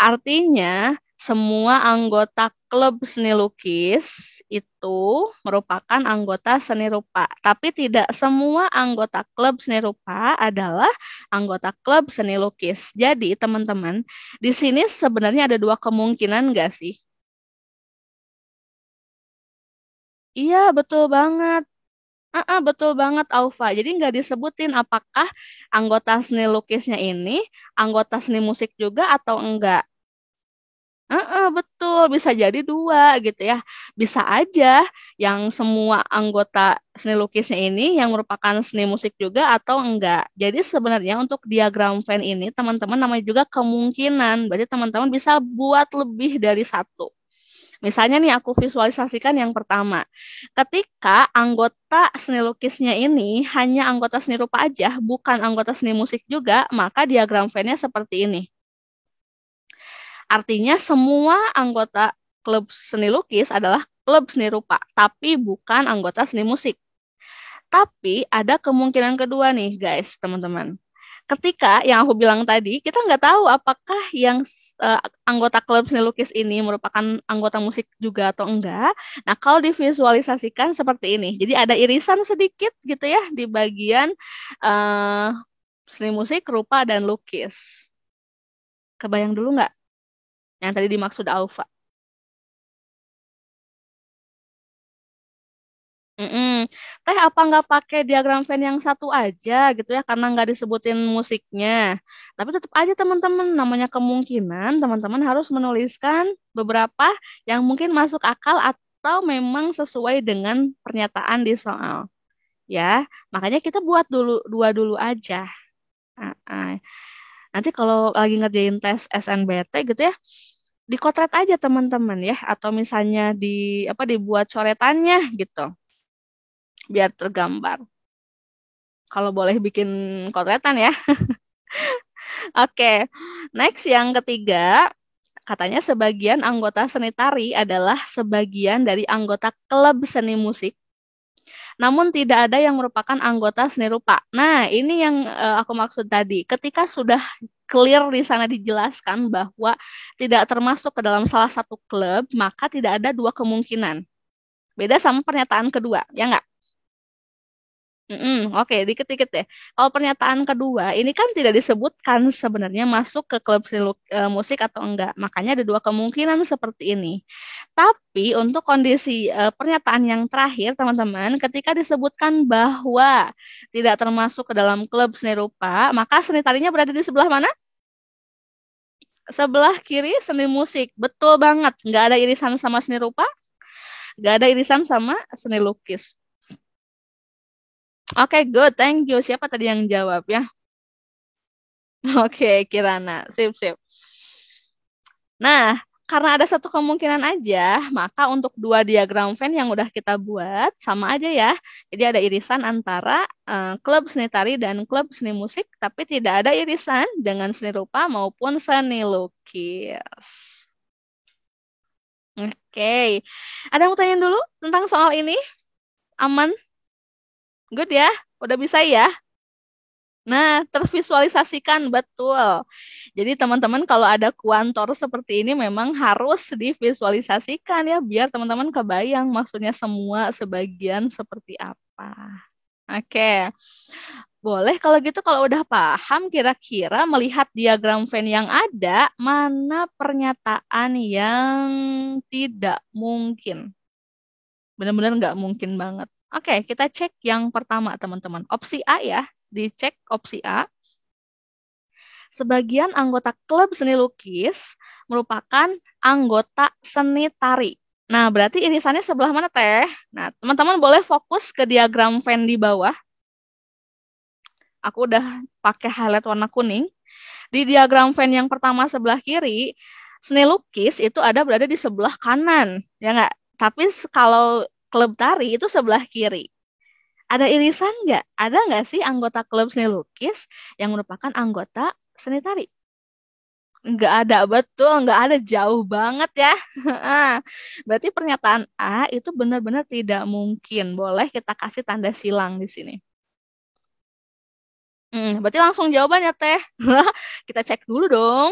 Artinya, semua anggota klub seni lukis itu merupakan anggota seni rupa, tapi tidak semua anggota klub seni rupa adalah anggota klub seni lukis. Jadi, teman-teman, di sini sebenarnya ada dua kemungkinan nggak sih? Iya, betul banget. Betul banget, Aufa. Jadi nggak disebutin apakah anggota seni lukisnya ini anggota seni musik juga atau enggak. Betul, bisa jadi dua gitu ya. Bisa aja yang semua anggota seni lukisnya ini yang merupakan seni musik juga atau enggak. Jadi sebenarnya untuk diagram Venn ini teman-teman namanya juga kemungkinan. Berarti teman-teman bisa buat lebih dari satu. Misalnya nih aku visualisasikan yang pertama. Ketika anggota seni lukisnya ini hanya anggota seni rupa aja, bukan anggota seni musik juga, maka diagram Venn-nya seperti ini. Artinya semua anggota klub seni lukis adalah klub seni rupa, tapi bukan anggota seni musik. Tapi ada kemungkinan kedua nih guys, teman-teman. Ketika yang aku bilang tadi, kita nggak tahu apakah yang anggota klub seni lukis ini merupakan anggota musik juga atau enggak. Nah, kalau divisualisasikan seperti ini. Jadi ada irisan sedikit gitu ya di bagian eh, seni musik, rupa, dan lukis. Kebayang dulu nggak yang tadi dimaksud Aufa? Mm-mm. Teh apa nggak pakai diagram Venn yang satu aja gitu ya karena nggak disebutin musiknya. Tapi tetap aja teman-teman namanya kemungkinan teman-teman harus menuliskan beberapa yang mungkin masuk akal atau memang sesuai dengan pernyataan di soal. Ya, makanya kita buat dulu dua dulu aja. Ah, ah. Nanti kalau lagi ngerjain tes SNBT gitu ya, dikotret aja teman-teman ya atau misalnya di apa dibuat coretannya gitu biar tergambar. Kalau boleh bikin kotletan ya. Oke, next yang ketiga, katanya sebagian anggota seni tari adalah sebagian dari anggota klub seni musik, namun tidak ada yang merupakan anggota seni rupa. Nah, ini yang aku maksud tadi. Ketika sudah clear di sana dijelaskan bahwa tidak termasuk ke dalam salah satu klub, maka tidak ada dua kemungkinan. Beda sama pernyataan kedua, ya nggak? Oke, dikit-dikit deh. Kalau pernyataan kedua, ini kan tidak disebutkan sebenarnya masuk ke klub musik atau enggak. Makanya ada dua kemungkinan seperti ini. Tapi untuk kondisi pernyataan yang terakhir, teman-teman, ketika disebutkan bahwa tidak termasuk ke dalam klub seni rupa, maka seni tarinya berada di sebelah mana? Sebelah kiri seni musik. Betul banget. Nggak ada irisan sama seni rupa, nggak ada irisan sama seni lukis. Oke, good. Thank you. Siapa tadi yang jawab ya? Oke, Kirana. Sip, sip. Nah, karena ada satu kemungkinan aja, maka untuk dua diagram Venn yang udah kita buat, sama aja ya. Jadi ada irisan antara klub seni tari dan klub seni musik, tapi tidak ada irisan dengan seni rupa maupun seni lukis. Oke. Ada yang mau tanya dulu tentang soal ini? Aman? Good ya? Udah bisa ya? Nah, tervisualisasikan betul. Jadi teman-teman kalau ada kuantor seperti ini memang harus divisualisasikan ya biar teman-teman kebayang maksudnya semua sebagian seperti apa. Oke. Boleh kalau gitu kalau udah paham kira-kira melihat diagram Venn yang ada mana pernyataan yang tidak mungkin. Benar-benar nggak mungkin banget. Oke, kita cek yang pertama teman-teman. Opsi A ya. Dicek opsi A. Sebagian anggota klub seni lukis merupakan anggota seni tari. Nah, berarti irisannya sebelah mana, Teh? Nah, teman-teman boleh fokus ke diagram Venn di bawah. Aku udah pakai highlight warna kuning. Di diagram Venn yang pertama sebelah kiri, seni lukis itu ada berada di sebelah kanan, ya nggak? Tapi kalau klub tari itu sebelah kiri. Ada irisan nggak? Ada nggak sih anggota klub seni lukis yang merupakan anggota seni tari? Nggak ada, betul, nggak ada, jauh banget ya. Berarti pernyataan A itu benar-benar tidak mungkin. Boleh kita kasih tanda silang di sini. Berarti langsung jawabannya Teh. Kita cek dulu dong.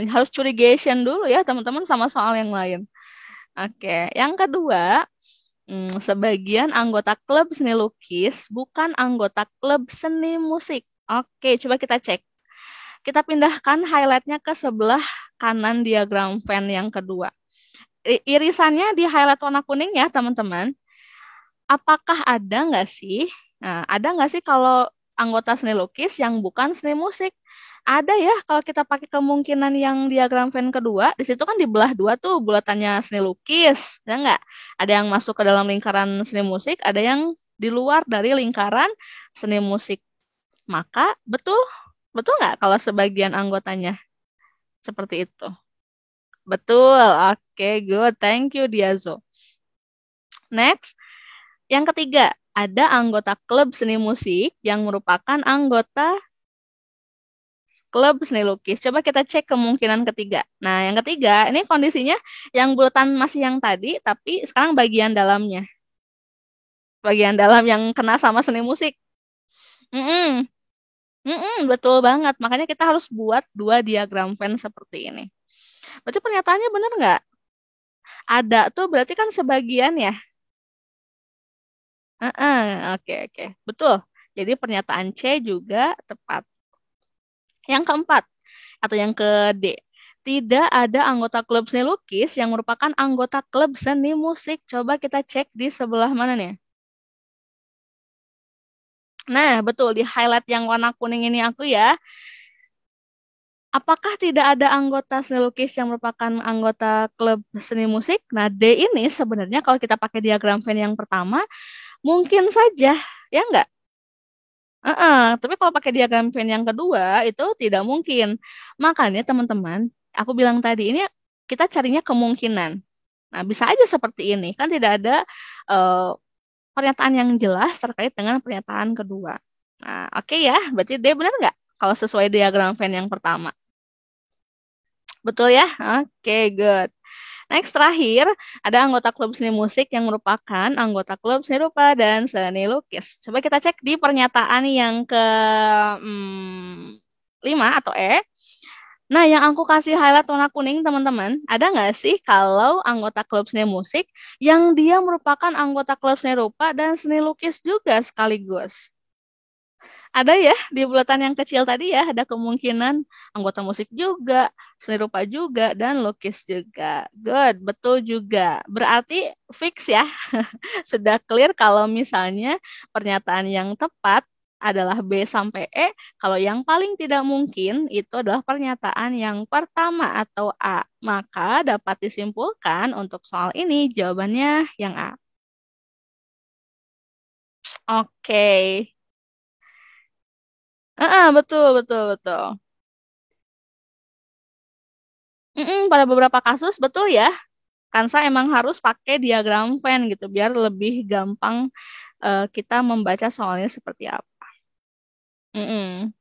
Harus curigation dulu ya teman-teman sama soal yang lain. Oke, yang kedua, sebagian anggota klub seni lukis bukan anggota klub seni musik. Oke, coba kita cek. Kita pindahkan highlightnya ke sebelah kanan diagram Venn yang kedua. Irisannya di highlight warna kuning ya teman-teman. Apakah ada nggak sih? Nah, ada nggak sih kalau anggota seni lukis yang bukan seni musik? Ada ya kalau kita pakai kemungkinan yang diagram Venn kedua, di situ kan dibelah dua tuh bulatannya seni lukis, ya nggak? Ada yang masuk ke dalam lingkaran seni musik, ada yang di luar dari lingkaran seni musik. Maka betul, betul nggak kalau sebagian anggotanya seperti itu? Betul, oke, good, thank you Diazo. Next. Yang ketiga, ada anggota klub seni musik yang merupakan anggota klub seni lukis. Coba kita cek kemungkinan ketiga. Nah, yang ketiga, ini kondisinya yang bulatan masih yang tadi, tapi sekarang bagian dalamnya. Bagian dalam yang kena sama seni musik. Mm-mm, betul banget. Makanya kita harus buat dua diagram Venn seperti ini. Berarti pernyataannya benar nggak? Ada tuh berarti kan sebagian ya. Oke, oke. Betul. Jadi pernyataan C juga tepat. Yang keempat, atau yang ke D, tidak ada anggota klub seni lukis yang merupakan anggota klub seni musik. Coba kita cek di sebelah mana nih? Nah, betul di highlight yang warna kuning ini aku ya. Apakah tidak ada anggota seni lukis yang merupakan anggota klub seni musik? Nah, D ini sebenarnya kalau kita pakai diagram Venn yang pertama, mungkin saja, ya enggak? Tapi kalau pakai diagram Venn yang kedua itu tidak mungkin. Makanya teman-teman, aku bilang tadi ini kita carinya kemungkinan. Nah, bisa aja seperti ini. Kan tidak ada eh, pernyataan yang jelas terkait dengan pernyataan kedua. Nah, oke ya. Berarti D benar nggak? Kalau sesuai diagram Venn yang pertama. Betul ya? Oke, good. Next terakhir, ada anggota klub seni musik yang merupakan anggota klub seni rupa dan seni lukis. Coba kita cek di pernyataan yang ke 5 atau E. Nah, yang aku kasih highlight warna kuning, teman-teman, ada nggak sih kalau anggota klub seni musik yang dia merupakan anggota klub seni rupa dan seni lukis juga sekaligus? Ada ya di bulatan yang kecil tadi ya, ada kemungkinan anggota musik juga, seni rupa juga, dan lukis juga. Good, betul juga. Berarti fix ya, sudah clear kalau misalnya pernyataan yang tepat adalah B sampai E, kalau yang paling tidak mungkin itu adalah pernyataan yang pertama atau A. Maka dapat disimpulkan untuk soal ini jawabannya yang A. Oke. Betul, betul, betul. Pada beberapa kasus betul ya. Kansa emang harus pakai diagram Venn gitu biar lebih gampang kita membaca soalnya seperti apa. Mm-mm.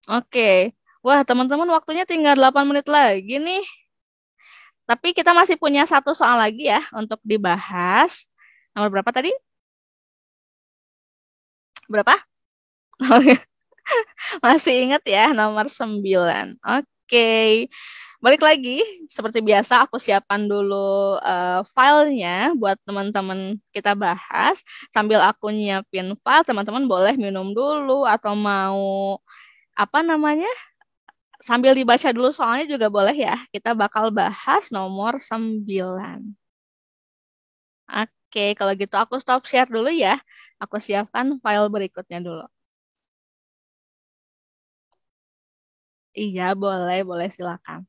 Oke. Wah, teman-teman waktunya tinggal 8 menit lagi nih. Tapi kita masih punya satu soal lagi ya untuk dibahas. Nomor berapa tadi? Berapa? Masih ingat ya, nomor 9. Oke. Balik lagi, seperti biasa aku siapkan dulu filenya buat teman-teman kita bahas. Sambil aku nyiapin file, teman-teman boleh minum dulu atau mau apa namanya? Sambil dibaca dulu soalnya juga boleh ya. Kita bakal bahas nomor 9. Oke, kalau gitu aku stop share dulu ya. Aku siapkan file berikutnya dulu. Iya, boleh, boleh silakan.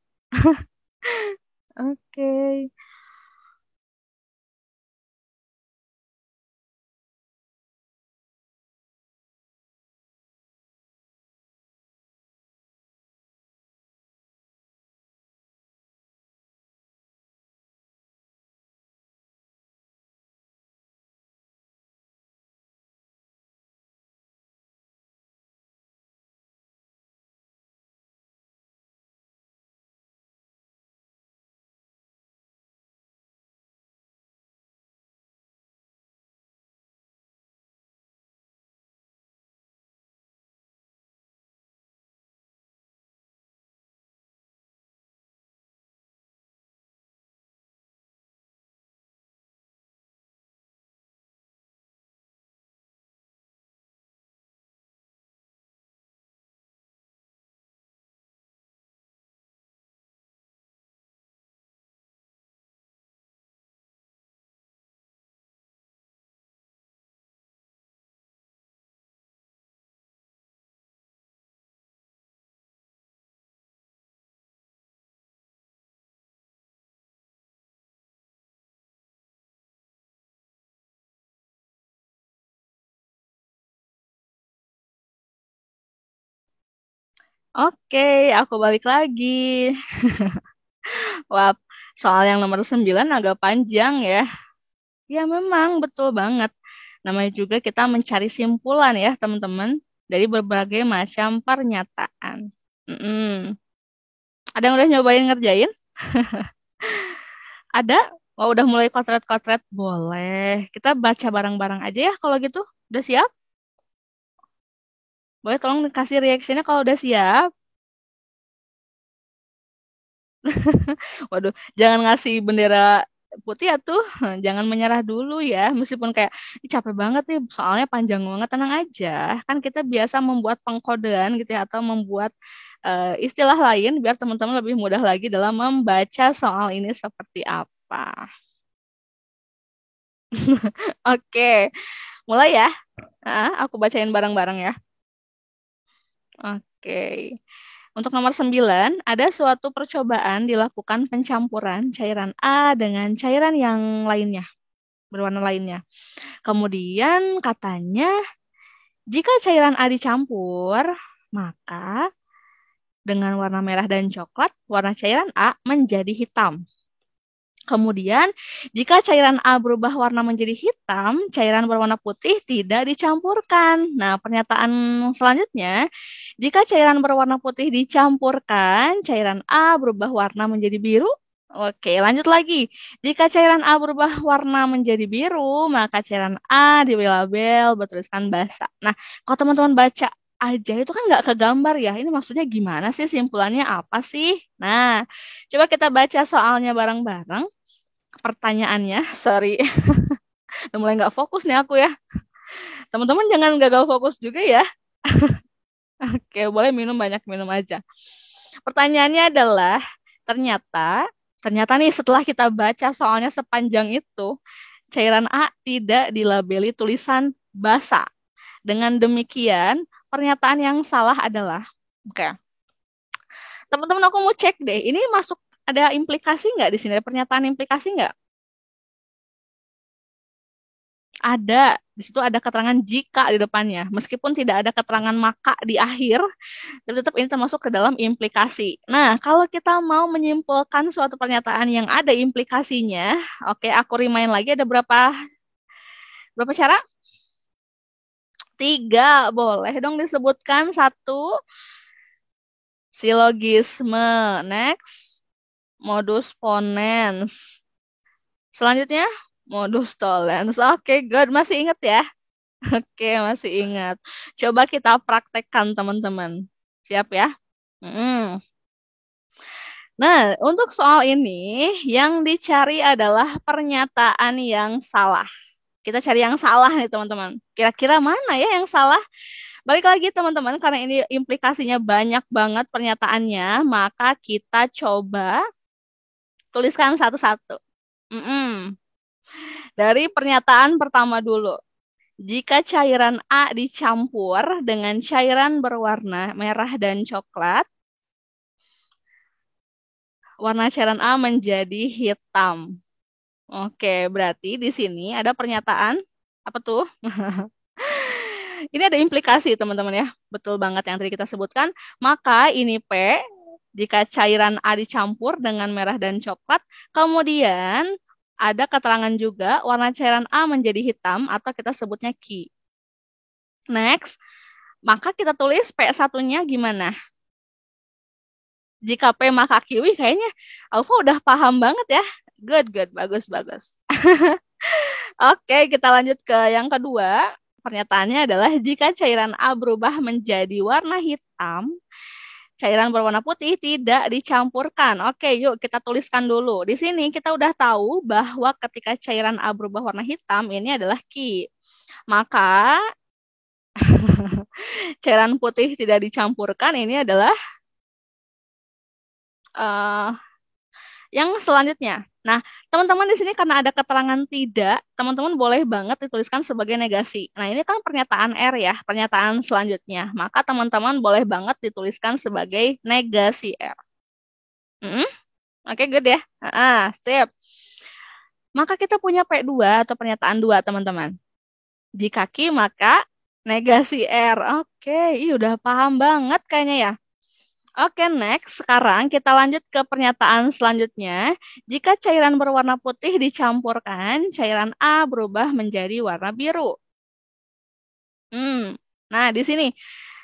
Oke. Oke, aku balik lagi. Wah, soal yang nomor 9 agak panjang ya. Ya memang, betul banget. Namanya juga kita mencari simpulan ya, teman-teman. Dari berbagai macam pernyataan. Mm-mm. Ada yang udah nyobain ngerjain? Ada? Oh, udah mulai kotret-kotret? Boleh. Kita baca bareng-bareng aja ya kalau gitu. Udah siap? Boleh tolong kasih reaksinya kalau udah siap. Waduh, jangan ngasih bendera putih ya tuh. Jangan menyerah dulu ya. Meskipun kayak, "Ih, capek banget nih, soalnya panjang banget." Tenang aja. Kan kita biasa membuat pengkodean gitu ya, atau membuat istilah lain biar teman-teman lebih mudah lagi dalam membaca soal ini seperti apa. Oke, mulai ya. Aku bacain bareng-bareng ya. Oke. Untuk nomor 9, ada suatu percobaan dilakukan pencampuran cairan A dengan cairan yang lainnya, berwarna lainnya. Kemudian katanya, jika cairan A dicampur, maka dengan warna merah dan coklat, warna cairan A menjadi hitam. Kemudian, jika cairan A berubah warna menjadi hitam, cairan berwarna putih tidak dicampurkan. Nah, pernyataan selanjutnya, jika cairan berwarna putih dicampurkan, cairan A berubah warna menjadi biru. Oke, lanjut lagi. Jika cairan A berubah warna menjadi biru, maka cairan A diberi label bertuliskan basa. Nah, kalau teman-teman baca aja itu kan nggak kegambar ya. Ini maksudnya gimana sih? Simpulannya apa sih? Nah, coba kita baca soalnya bareng-bareng. Pertanyaannya, sorry, udah mulai nggak fokus nih aku ya. Teman-teman jangan gagal fokus juga ya. Oke, boleh minum banyak minum aja. Pertanyaannya adalah, ternyata, ternyata nih setelah kita baca soalnya sepanjang itu, cairan A tidak dilabeli tulisan basa. Dengan demikian, pernyataan yang salah adalah, oke, teman-teman aku mau cek deh, ini masuk ada implikasi nggak di sini? Ada pernyataan implikasi nggak? Ada, di situ ada keterangan jika di depannya. Meskipun tidak ada keterangan maka di akhir, tapi tetap ini termasuk ke dalam implikasi. Nah, kalau kita mau menyimpulkan suatu pernyataan yang ada implikasinya, oke, aku remind lagi ada berapa cara? Tiga, boleh dong disebutkan. Satu, silogisme. Next, modus ponens. Selanjutnya, modus tollens. Oke, good. Masih ingat ya? Oke, masih ingat. Coba kita praktekkan, teman-teman. Siap ya? Mm. Nah, untuk soal ini, yang dicari adalah pernyataan yang salah. Kita cari yang salah nih, teman-teman. Kira-kira mana ya yang salah? Balik lagi, teman-teman, karena ini implikasinya banyak banget pernyataannya, maka kita coba tuliskan satu-satu. Mm-mm. Dari pernyataan pertama dulu. Jika cairan A dicampur dengan cairan berwarna merah dan coklat, Warna cairan A menjadi hitam. Oke, berarti di sini ada pernyataan apa tuh? Ini ada implikasi teman-teman ya. Betul banget yang tadi kita sebutkan. Maka ini P, jika cairan A dicampur dengan merah dan coklat, kemudian ada keterangan juga warna cairan A menjadi hitam atau kita sebutnya Ki. Next, maka kita tulis P1-nya gimana? Jika P maka Q, wih kayaknya Alfa udah paham banget ya. Good, good, bagus, bagus. Oke, kita lanjut ke yang kedua. Pernyataannya adalah jika cairan A berubah menjadi warna hitam, cairan berwarna putih tidak dicampurkan. Oke, yuk kita tuliskan dulu. Di sini kita udah tahu bahwa ketika cairan A berubah warna hitam, ini adalah Ki. Maka cairan putih tidak dicampurkan, ini adalah eh, yang selanjutnya. Nah, teman-teman di sini karena ada keterangan tidak, teman-teman boleh banget dituliskan sebagai negasi. Nah, ini kan pernyataan R ya, pernyataan selanjutnya. Maka teman-teman boleh banget dituliskan sebagai negasi R. Mm-mm. Oke, good ya. Sip. Maka kita punya P2 atau pernyataan 2, teman-teman. Jika Ki, maka negasi R. Oke, ih udah paham banget kayaknya ya. Oke, next. Sekarang kita lanjut ke pernyataan selanjutnya. Jika cairan berwarna putih dicampurkan, cairan A berubah menjadi warna biru. Hmm. Nah, di sini.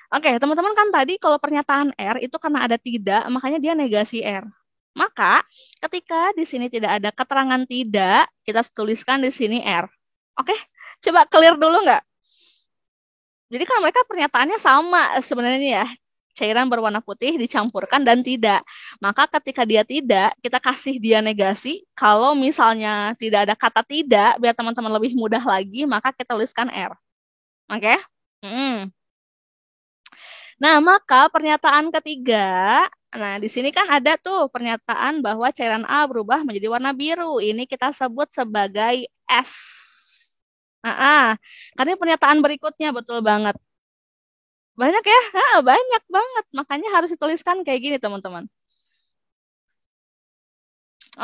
Oke, teman-teman kan tadi kalau pernyataan R itu karena ada tidak, makanya dia negasi R. Maka, ketika di sini tidak ada keterangan tidak, kita tuliskan di sini R. Oke, coba clear dulu nggak? Jadi kan mereka pernyataannya sama sebenarnya ya. Cairan berwarna putih dicampurkan dan tidak. Maka ketika dia tidak, kita kasih dia negasi. Kalau misalnya tidak ada kata tidak, biar teman-teman lebih mudah lagi, maka kita tuliskan R. Oke? Mm. Nah, maka pernyataan ketiga, nah di sini kan ada tuh pernyataan bahwa cairan A berubah menjadi warna biru. Ini kita sebut sebagai S. Karena pernyataan berikutnya betul banget. Banyak ya? Banyak banget. Makanya harus dituliskan kayak gini, teman-teman.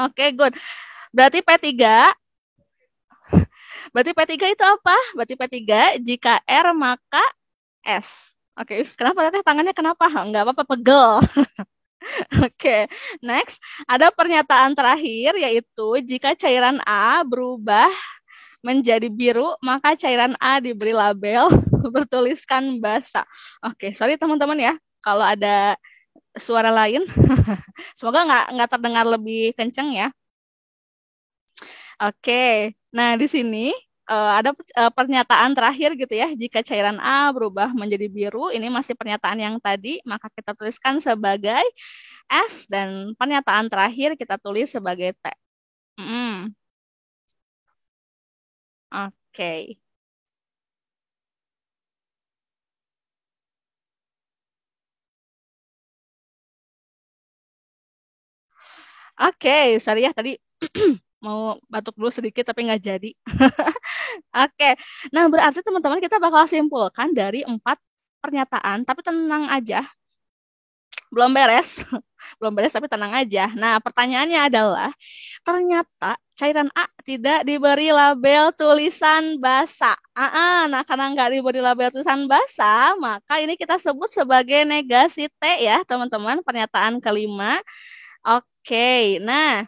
Oke, good. Berarti P3, berarti P3 itu apa? Berarti P3 jika R maka S. Oke, kenapa teteh tangannya kenapa? Enggak apa-apa, pegel. Oke, next. Ada pernyataan terakhir yaitu jika cairan A berubah menjadi biru, maka cairan A diberi label bertuliskan basa. Oke, sorry teman-teman ya. Kalau ada suara lain, semoga nggak terdengar lebih kenceng ya. Oke, nah di sini ada pernyataan terakhir gitu ya. Jika cairan A berubah menjadi biru, ini masih pernyataan yang tadi, maka kita tuliskan sebagai S dan pernyataan terakhir kita tulis sebagai T. Mm, Oke. Oke, sorry ya tadi mau batuk dulu sedikit tapi nggak jadi. Oke, nah berarti teman-teman kita bakal simpulkan dari 4 pernyataan, tapi tenang aja, belum beres, belum beres tapi tenang aja. Nah pertanyaannya adalah, ternyata cairan A tidak diberi label tulisan basa. Nah karena nggak diberi label tulisan basa, maka ini kita sebut sebagai negasi T ya teman-teman, pernyataan kelima. Oke, nah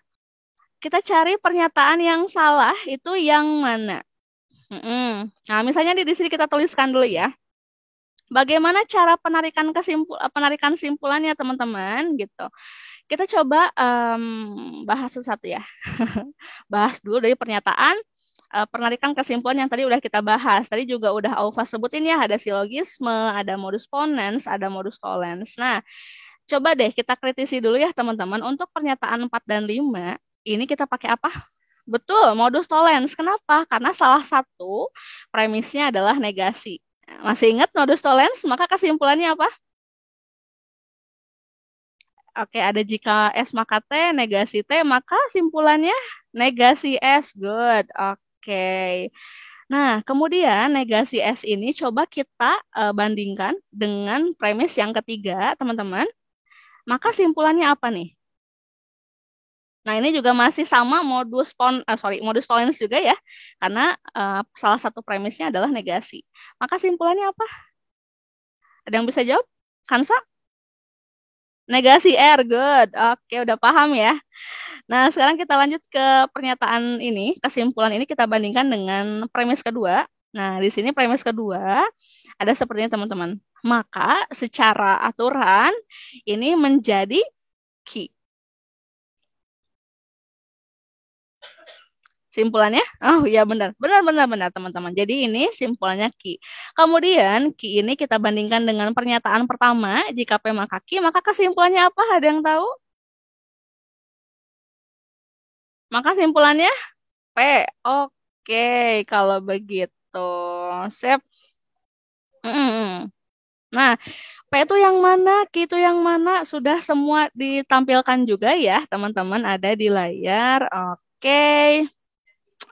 kita cari pernyataan yang salah itu yang mana? Nah, misalnya di sini kita tuliskan dulu ya. Bagaimana cara penarikan simpulannya teman-teman gitu. Kita coba bahas satu-satu ya. Bahas dulu dari pernyataan penarikan kesimpulan yang tadi udah kita bahas. Tadi juga udah Aufa sebutin ya, ada silogisme, ada modus ponens, ada modus tollens. Nah, coba deh kita kritisi dulu ya teman-teman. Untuk pernyataan 4 dan 5, ini kita pakai apa? Betul, modus tollens. Kenapa? Karena salah satu premisnya adalah negasi. Masih ingat modus tollens? Maka kesimpulannya apa? Oke, ada jika S maka T, negasi T, maka simpulannya negasi S. Good. Oke. Nah, kemudian negasi S ini coba kita bandingkan dengan premis yang ketiga, teman-teman. Maka simpulannya apa nih? Nah, ini juga masih sama modus tollens juga ya, karena salah satu premisnya adalah negasi. Maka simpulannya apa? Ada yang bisa jawab? Kansa? Negasi R, good. Oke, udah paham ya. Nah, sekarang kita lanjut ke pernyataan ini, kesimpulan ini kita bandingkan dengan premis kedua. Nah, di sini premis kedua ada sepertinya teman-teman. Maka secara aturan ini menjadi key. Simpulannya? Oh iya benar. Benar benar benar teman-teman. Jadi ini simpulannya ki. Kemudian ki ini kita bandingkan dengan pernyataan pertama, jika P maka ki, maka kesimpulannya apa? Ada yang tahu? Maka simpulannya P. Oke, kalau begitu. Sip. Mm-mm. Nah, P itu yang mana, Q itu yang mana, sudah semua ditampilkan juga ya, teman-teman, ada di layar. Oke,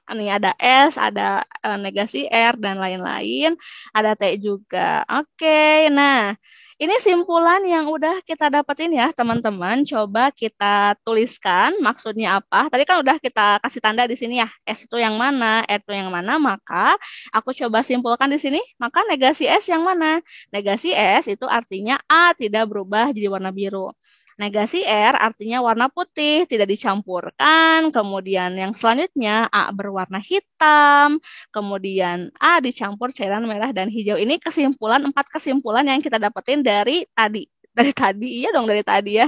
ini ada S, ada negasi R, dan lain-lain. Ada T juga. Oke, nah, ini simpulan yang udah kita dapetin ya, teman-teman. Coba kita tuliskan maksudnya apa. Tadi kan udah kita kasih tanda di sini ya, S itu yang mana, R itu yang mana, maka aku coba simpulkan di sini. Maka negasi S yang mana? Negasi S itu artinya A tidak berubah jadi warna biru. Negasi R artinya warna putih, tidak dicampurkan. Kemudian yang selanjutnya A berwarna hitam. Kemudian A dicampur cairan merah dan hijau. Ini kesimpulan, 4 kesimpulan yang kita dapetin dari tadi. Dari tadi, iya dong dari tadi ya.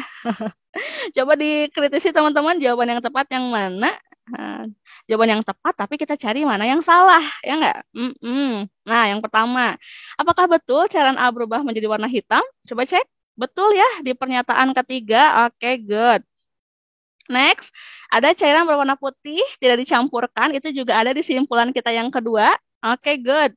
Coba dikritisi teman-teman jawaban yang tepat yang mana. Nah, jawaban yang tepat, tapi kita cari mana yang salah, ya nggak? Nah, yang pertama, apakah betul cairan A berubah menjadi warna hitam? Coba cek. Betul ya di pernyataan ketiga. Oke, good. Next, ada cairan berwarna putih tidak dicampurkan. Itu juga ada di simpulan kita yang kedua. Oke, good.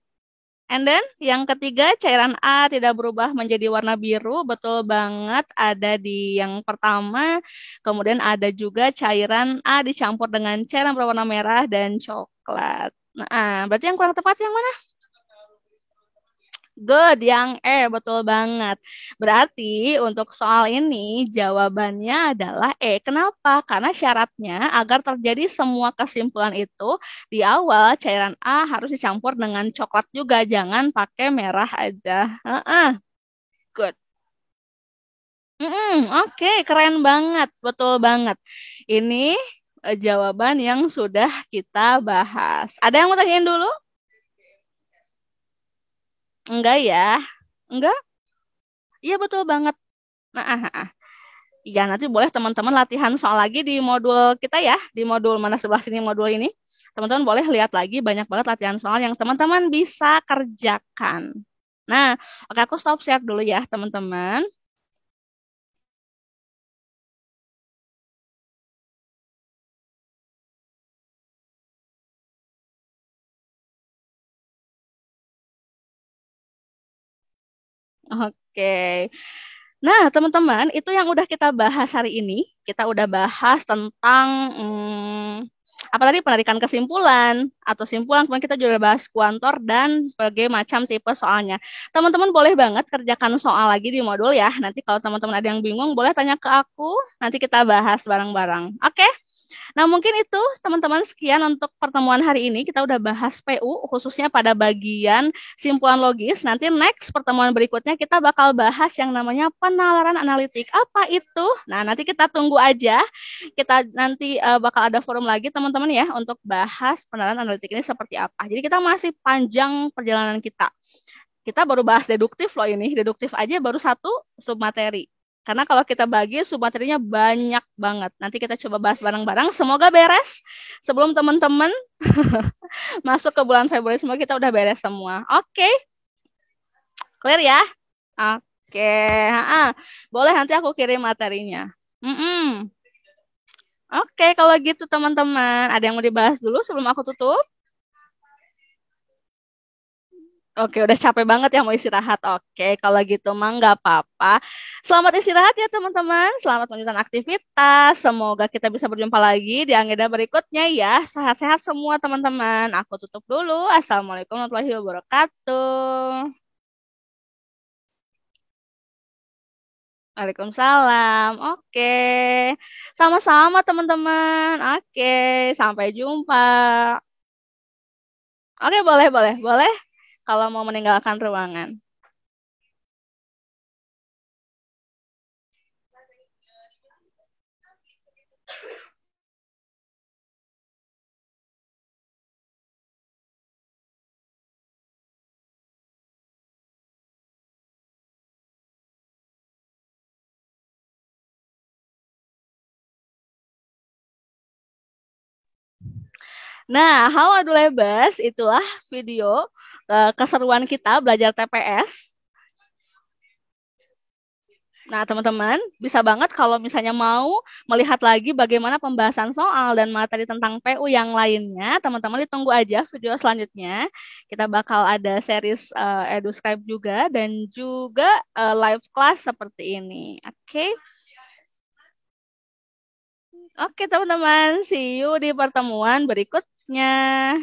And then yang ketiga, cairan A tidak berubah menjadi warna biru. Betul banget ada di yang pertama. Kemudian ada juga cairan A dicampur dengan cairan berwarna merah dan coklat. Nah, berarti yang kurang tepat yang mana? Good, yang betul banget. Berarti untuk soal ini jawabannya adalah Kenapa? Karena syaratnya agar terjadi semua kesimpulan itu di awal cairan A harus dicampur dengan coklat juga, jangan pakai merah aja. Heeh, good. Oke, keren banget, betul banget. Ini jawaban yang sudah kita bahas. Ada yang mau tanyain dulu? Enggak ya? Enggak? Iya betul banget. Nah, ya, nanti boleh teman-teman latihan soal lagi di modul kita ya, di modul mana sebelah sini modul ini. Teman-teman boleh lihat lagi banyak banget latihan soal yang teman-teman bisa kerjakan. Nah, oke aku stop share dulu ya, teman-teman. Oke. Nah, teman-teman, itu yang udah kita bahas hari ini. Kita udah bahas tentang apa tadi penarikan kesimpulan atau simpulan. Kemudian kita juga bahas kuantor dan berbagai macam tipe soalnya. Teman-teman boleh banget kerjakan soal lagi di modul ya. Nanti kalau teman-teman ada yang bingung, boleh tanya ke aku. Nanti kita bahas bareng-bareng. Oke? Nah, mungkin itu teman-teman sekian untuk pertemuan hari ini. Kita udah bahas PU khususnya pada bagian simpulan logis. Nanti next pertemuan berikutnya kita bakal bahas yang namanya penalaran analitik. Apa itu? Nah, nanti kita tunggu aja. Kita nanti bakal ada forum lagi teman-teman ya untuk bahas penalaran analitik ini seperti apa. Jadi kita masih panjang perjalanan kita. Kita baru bahas deduktif loh ini. Deduktif aja baru satu submateri. Karena kalau kita bagi submaterinya banyak banget. Nanti kita coba bahas bareng-bareng. Semoga beres sebelum teman-teman masuk ke bulan Februari. Semoga kita udah beres semua. Oke, clear ya? Oke, boleh nanti aku kirim materinya. Mm-mm. Oke, kalau gitu teman-teman. Ada yang mau dibahas dulu sebelum aku tutup? Oke, udah capek banget ya mau istirahat. Oke, kalau gitu mah nggak apa-apa. Selamat istirahat ya teman-teman. Selamat melanjutkan aktivitas. Semoga kita bisa berjumpa lagi di agenda berikutnya ya. Sehat-sehat semua teman-teman. Aku tutup dulu. Assalamualaikum warahmatullahi wabarakatuh. Waalaikumsalam. Oke. Sama-sama teman-teman. Oke, sampai jumpa. Oke, boleh, boleh, boleh. Kalau mau meninggalkan ruangan. Nah, halo Adulebas, itulah video keseruan kita belajar TPS. Nah, teman-teman, bisa banget kalau misalnya mau melihat lagi bagaimana pembahasan soal dan materi tentang PU yang lainnya, teman-teman ditunggu aja video selanjutnya. Kita bakal ada series EduSkype juga dan juga live class seperti ini. Oke, Oke teman-teman, see you di pertemuan berikutnya.